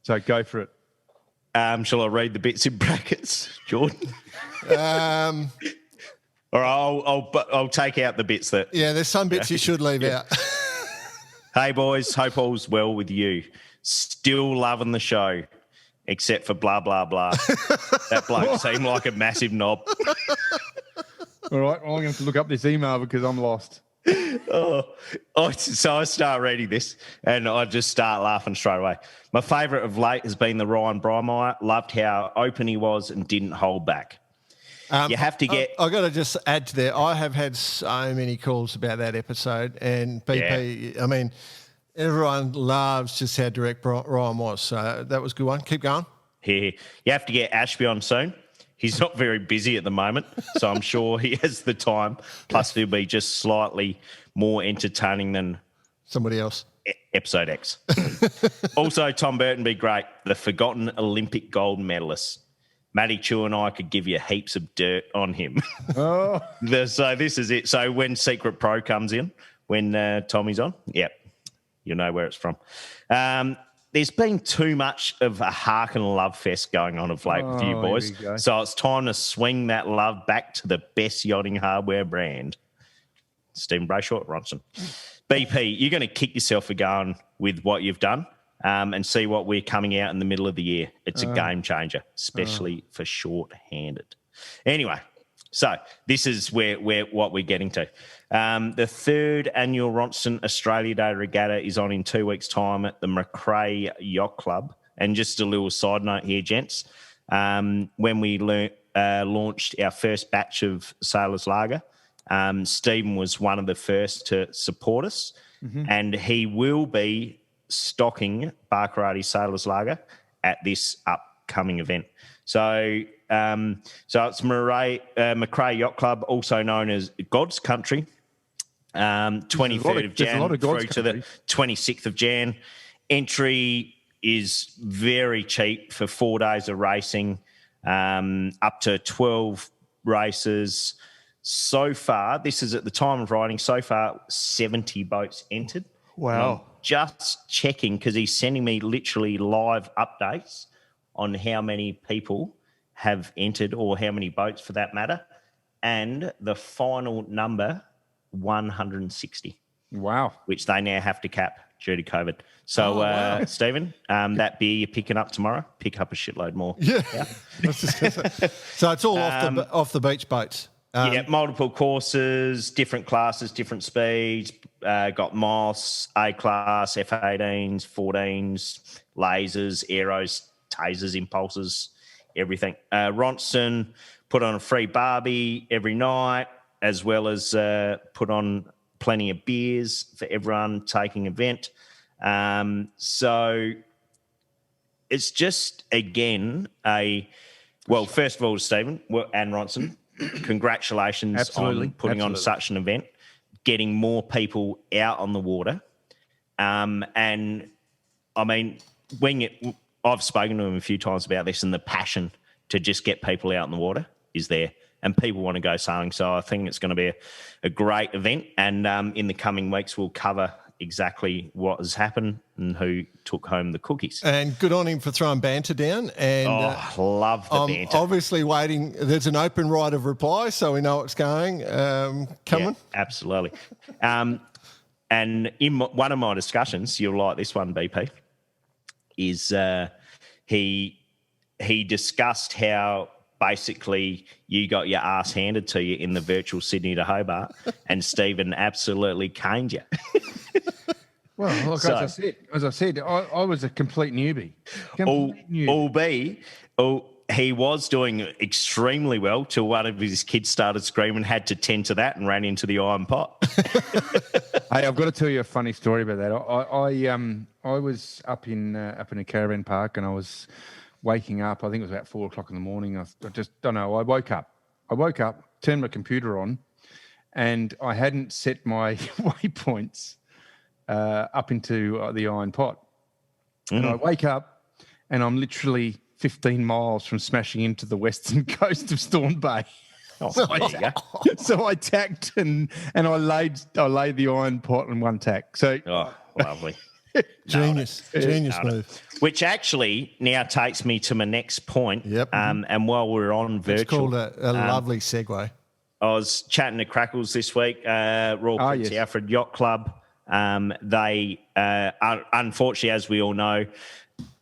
So go for it. Shall I read the bits in brackets, Jordan? Or I'll take out the bits that... Yeah, there's some bits you should leave out. Hey, boys, hope all's well with you. Still loving the show, except for blah, blah, blah. That bloke seemed like a massive knob. All right, well, I'm going to have to look up this email because I'm lost. So I start reading this and I just start laughing straight away. My favourite of late has been the Ryan Brymeyer. Loved how open he was and didn't hold back. You have to get... I've got to just add to that. I have had so many calls about that episode, and BP, I mean, everyone loves just how direct Ryan was. So that was a good one. Keep going. Yeah. You have to get Ashby on soon. He's not very busy at the moment, so I'm sure he has the time. Plus, he'll be just slightly more entertaining than somebody else. Episode X. Also, Tom Burton be great. The forgotten Olympic gold medalist. Matty Chu and I could give you heaps of dirt on him. Oh. So this is it. So when Secret Pro comes in, when Tommy's on, you'll know where it's from. There's been too much of a Hark and Love fest going on of late with you boys. So it's time to swing that love back to the best yachting hardware brand. Stephen Brayshaw, Ronson. BP, you're going to kick yourself for going with what you've done. And see what we're coming out in the middle of the year. It's a game changer, especially for short-handed. Anyway, so this is where what we're getting to. The third annual Ronston Australia Day Regatta is on in 2 weeks' time at the McRae Yacht Club. And just a little side note here, gents. When we launched our first batch of Sailors Lager, Stephen was one of the first to support us, and he will be stocking Barkarati Sailors Lager at this upcoming event. So it's McRae Yacht Club, also known as God's Country, 23rd of Jan through to the 26th of Jan. Entry is very cheap for 4 days of racing, up to 12 races. So far, this is at the time of writing, 70 boats entered. Wow. Just checking because he's sending me literally live updates on how many people have entered or how many boats for that matter. And the final number, 160. Wow. Which they now have to cap due to COVID. So, Stephen, that beer you're picking up tomorrow, pick up a shitload more. Yeah. So it's all off the beach boats. Multiple courses, different classes, different speeds. Got Moss, A-class, F-18s, 14s, lasers, aeros, tasers, impulses, everything. Ronson put on a free barbie every night, as well as put on plenty of beers for everyone taking event. So it's just, again, first of all, Stephen and Ronson, congratulations on putting on such an event, getting more people out on the water. And, I mean, I've spoken to him a few times about this, and the passion to just get people out in the water is there, and people want to go sailing. So I think it's going to be a great event, and in the coming weeks we'll cover exactly what has happened and who took home the cookies. And good on him for throwing banter down. And love the banter. Obviously waiting. There's an open right of reply, so we know it's going. Coming. Yeah, absolutely. And in one of my discussions, you'll like this one, BP, is he discussed how basically you got your ass handed to you in the virtual Sydney to Hobart, and Stephen absolutely caned you. Well, look, as I said, I was a complete newbie. He was doing extremely well till one of his kids started screaming, had to tend to that, and ran into the iron pot. Hey, I've got to tell you a funny story about that. I was up in a caravan park, and I was waking up. I think it was about 4 o'clock in the morning. I just don't know. I woke up, turned my computer on, and I hadn't set my waypoints up into the iron pot. And I wake up, and I'm literally 15 miles from smashing into the western coast of Storm Bay. So I tacked and I laid the iron pot in one tack. So lovely. Genius move. Which actually now takes me to my next point. Yep. And while we're on virtual, it's called a lovely segue. I was chatting to Crackles this week, Royal Prince Alfred Yacht Club. They unfortunately, as we all know,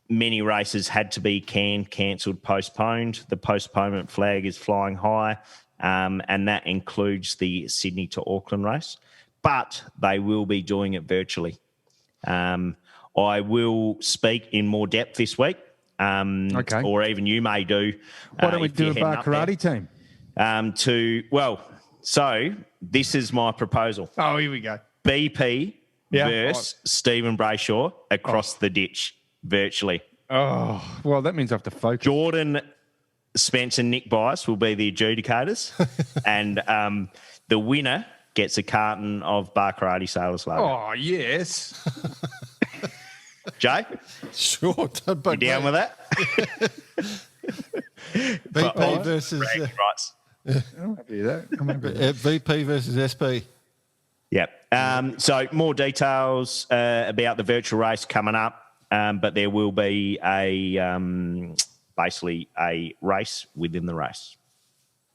many races had to be cancelled, postponed. The postponement flag is flying high, and that includes the Sydney to Auckland race. But they will be doing it virtually. I will speak in more depth this week, or even you may do. Why don't we do a bar karate team? So this is my proposal. Oh, here we go. BP versus Stephen Brayshaw across the ditch virtually. Oh, well, that means I have to focus. Jordan Spence and Nick Bias will be the adjudicators, and the winner gets a carton of Bar Karate Sailors Lager. Oh, yes. Jay? Sure. You down with that? BP versus... I'm happy with that. VP versus SP. Yep. So more details about the virtual race coming up, but there will be basically a race within the race.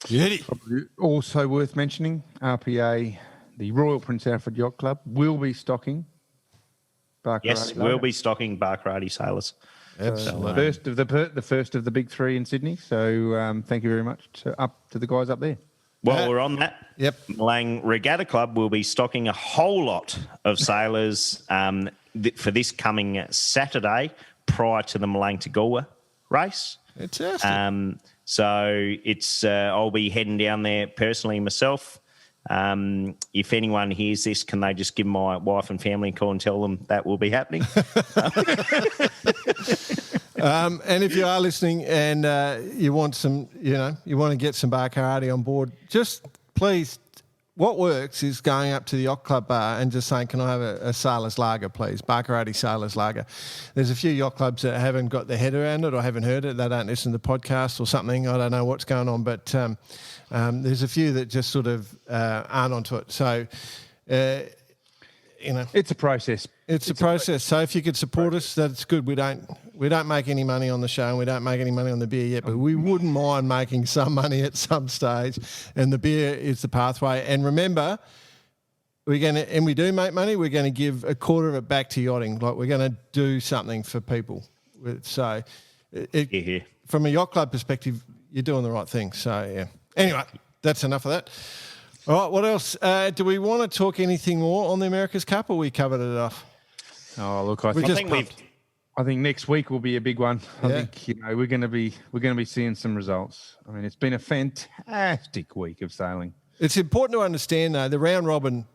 Beauty. Also worth mentioning, RPA, the Royal Prince Alfred Yacht Club, will be stocking Bar Karate. Yes, we'll be stocking Bar Karate Sailors. Absolutely. The first of the big three in Sydney. So thank you very much to the guys up there. While we're on that, Malang Regatta Club will be stocking a whole lot of sailors for this coming Saturday prior to the Malang to Galway race. Fantastic. So it's I'll be heading down there personally myself. If anyone hears this, can they just give my wife and family a call and tell them that will be happening? And if you are listening and you want some, you want to get some bar karate on board, just please, what works is going up to the yacht club bar and just saying, can I have a sailor's lager, please? Bar karate sailor's lager. There's a few yacht clubs that haven't got their head around it or haven't heard it. They don't listen to the podcast or something. I don't know what's going on, but there's a few that just sort of aren't onto it. So, it's a process. It's a process. So if you could support us, that's good. We don't make any money on the show, and we don't make any money on the beer yet, but we wouldn't mind making some money at some stage. And the beer is the pathway. And remember, we do make money. We're going to give a quarter of it back to yachting. Like, we're going to do something for people. So, from a yacht club perspective, you're doing the right thing. So yeah. Anyway, that's enough of that. All right, what else? Do we want to talk anything more on the America's Cup, or we covered it off? Oh, look, I think next week will be a big one. I think we're going to be seeing some results. I mean, it's been a fantastic week of sailing. It's important to understand though, the round robin.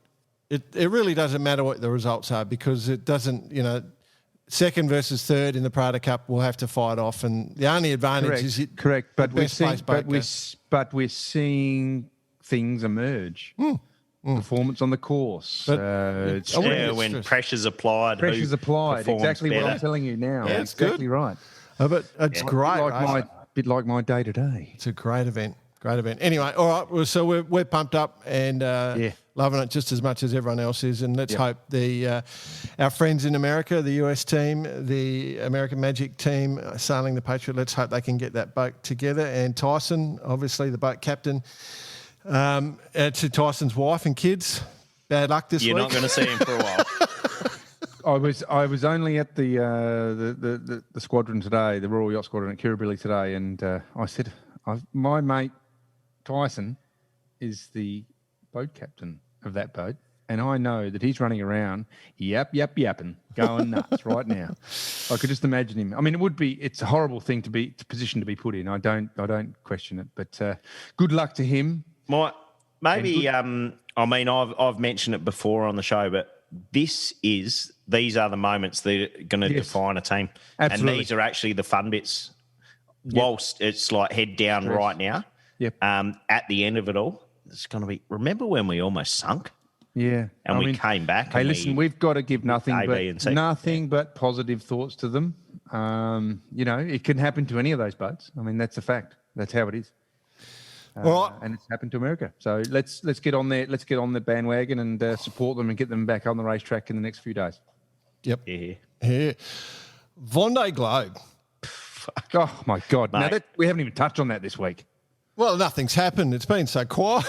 It really doesn't matter what the results are, because it doesn't. second versus third in the Prada Cup will have to fight off, and the only advantage is correct. But we're seeing, seeing things emerge. Performance on the course. When pressure's applied. Exactly better. what I'm telling you now. Yeah, That's exactly right. But it's great. Bit like my day to day. It's a great event. Great event. Anyway, all right. Well, so we're pumped up and loving it just as much as everyone else is. And let's hope our friends in America, the US team, the American Magic team sailing the Patriot, let's hope they can get that boat together. And Tyson, obviously the boat captain, to Tyson's wife and kids, bad luck this week. You're not going to see him for a while. I was only at the squadron today, the Royal Yacht Squadron at Kirribilli today, and I said, my mate Tyson is the boat captain of that boat, and I know that he's running around yapping, going nuts right now. I could just imagine him. I mean, it's a horrible thing position to be put in. I don't question it, but good luck to him. I've mentioned it before on the show, but these are the moments that are going to define a team. Absolutely. And these are actually the fun bits. Whilst it's like head down right now, at the end of it all, it's going to be, remember when we almost sunk? Yeah. And we came back. Hey, listen, we've got to give nothing but positive thoughts to them. It can happen to any of those boats. I mean, that's a fact. That's how it is. All right. And it's happened to America. So let's get on there. Let's get on the bandwagon and support them and get them back on the racetrack in the next few days. Yep. Yeah. Vendee Globe. Oh my God! Mate. Now we haven't even touched on that this week. Well, nothing's happened. It's been so quiet.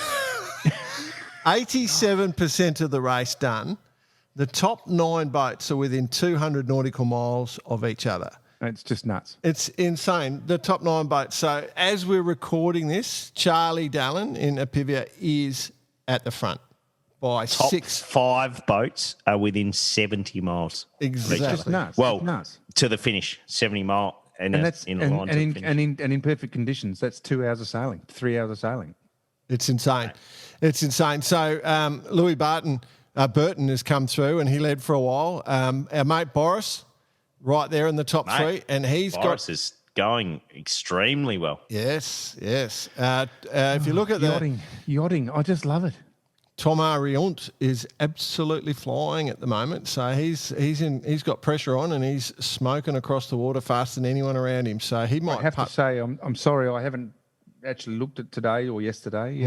87% of the race done. The top 9 boats are within 200 nautical miles of each other. It's just nuts. It's insane. The top 9 boats. So as we're recording this, Charlie Dallin in Ep88 is at the front by top 6. 5 boats are within 70 miles. Exactly. It's just nuts. Well, it's nuts. To the finish, 70 mile. And that's in perfect conditions. That's 2 hours of sailing, 3 hours of sailing. It's insane. It's insane. So Louis Burton has come through and he led for a while. Our mate Boris, right there in the top 3, and Boris is going extremely well. Yes. If you look at yachting, I just love it. Thomas Riont is absolutely flying at the moment. So he's got pressure on and he's smoking across the water faster than anyone around him. So he might I have to say, I'm sorry, I haven't actually looked at today or yesterday.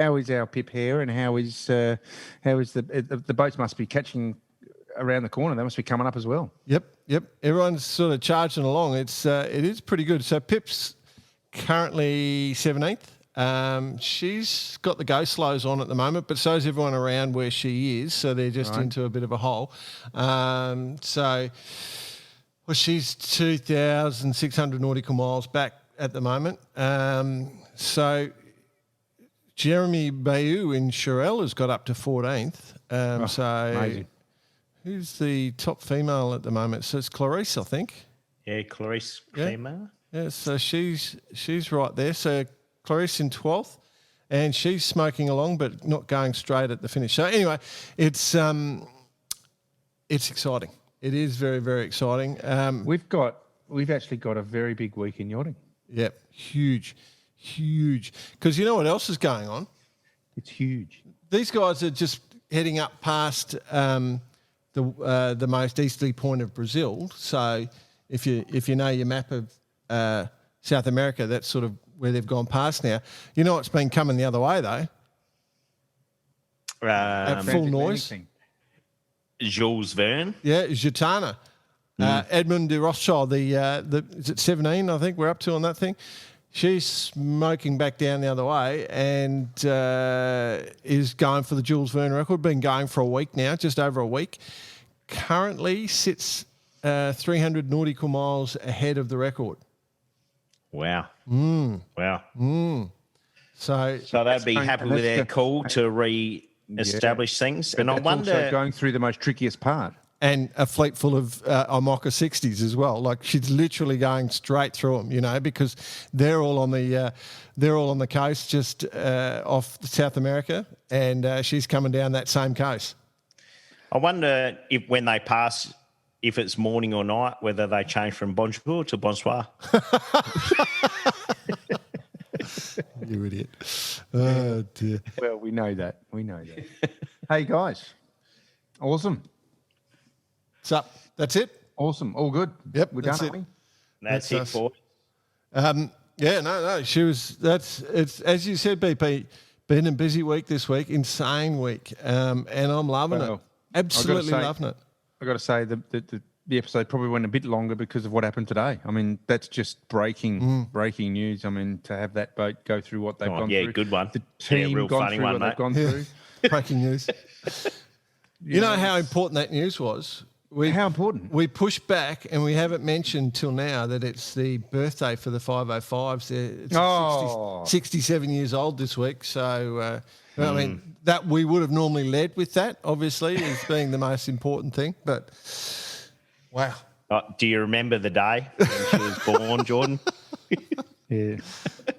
How is our Pip Hare and how is the boats must be catching around the corner. They must be coming up as well. Yep. Everyone's sort of charging along. It is pretty good. So Pip's currently 17th. She's got the go slows on at the moment, but so is everyone around where she is. So they're just into a bit of a hole. She's 2,600 nautical miles back at the moment. So Jeremy Bayou in Shirelle has got up to 14th. Amazing. Who's the top female at the moment? So it's Clarice, I think. Yeah, Clarice female. Yeah, so she's right there. So Clarice in 12th, and she's smoking along, but not going straight at the finish. So anyway, it's exciting. It is very, very exciting. We've actually got a very big week in yachting. Yep, huge. Because you know what else is going on? It's huge. These guys are just heading up past the most easterly point of Brazil. So if you know your map of South America, that's sort of where they've gone past now. You know what's been coming the other way though? At full noise. Jules Verne. Yeah, Gitana. Edmund de Rothschild, is it 17, I think we're up to on that thing? She's smoking back down the other way and is going for the Jules Verne record. Been going for a week now, just over a week. Currently sits 300 nautical miles ahead of the record. Wow. So they'd be happy with their call to re-establish things. And I wonder... also going through the most trickiest part. And a fleet full of Imoca 60s as well. Like she's literally going straight through them, because they're all on the coast just off South America, and she's coming down that same coast. I wonder if when they pass, if it's morning or night, whether they change from bonjour to bonsoir. You idiot. Oh, dear. Well, we know that. Hey, guys. Awesome. What's up? That's it? Awesome. All good. Yep, We're that's done, it. aren't That's it us. for Yeah, no. It's as you said, BP, been a busy week this week, insane week. And I'm loving it. Well, Absolutely say- loving it. I got to say the episode probably went a bit longer because of what happened today. I mean, that's just breaking news. I mean, to have that boat go through what they've gone through. Good one. The team real gone funny through one, what mate. they've gone Yeah. through. Breaking news. You know how important that news was? How important? We pushed back and we haven't mentioned till now that it's the birthday for the 505s. It's 67 years old this week. So, I mean, that we would have normally led with that, obviously, as being the most important thing. But, wow. Do you remember the day when she was born, Jordan? Yeah.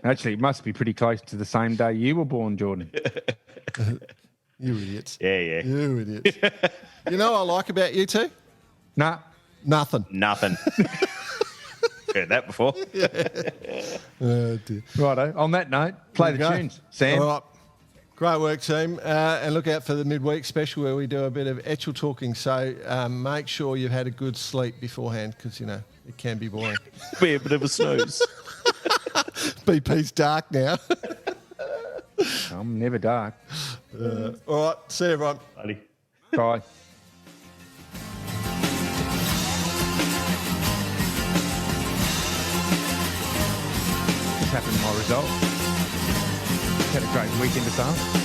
Actually, it must be pretty close to the same day you were born, Jordan. You idiots. Yeah. You idiots. You know what I like about you two? Nah. Nothing. Nothing. Heard that before. Oh, dear. Righto. On that note, play the There you go. tunes. Sam? All right. Great work, team. And look out for the midweek special where we do a bit of etchel talking. So make sure you've had a good sleep beforehand because, you know, it can be boring. Be a bit of a snooze. BP's dark now. I'm never dark. All right. See you, everyone. Buddy. Bye. Just happened to my result. Had a great weekend this afternoon.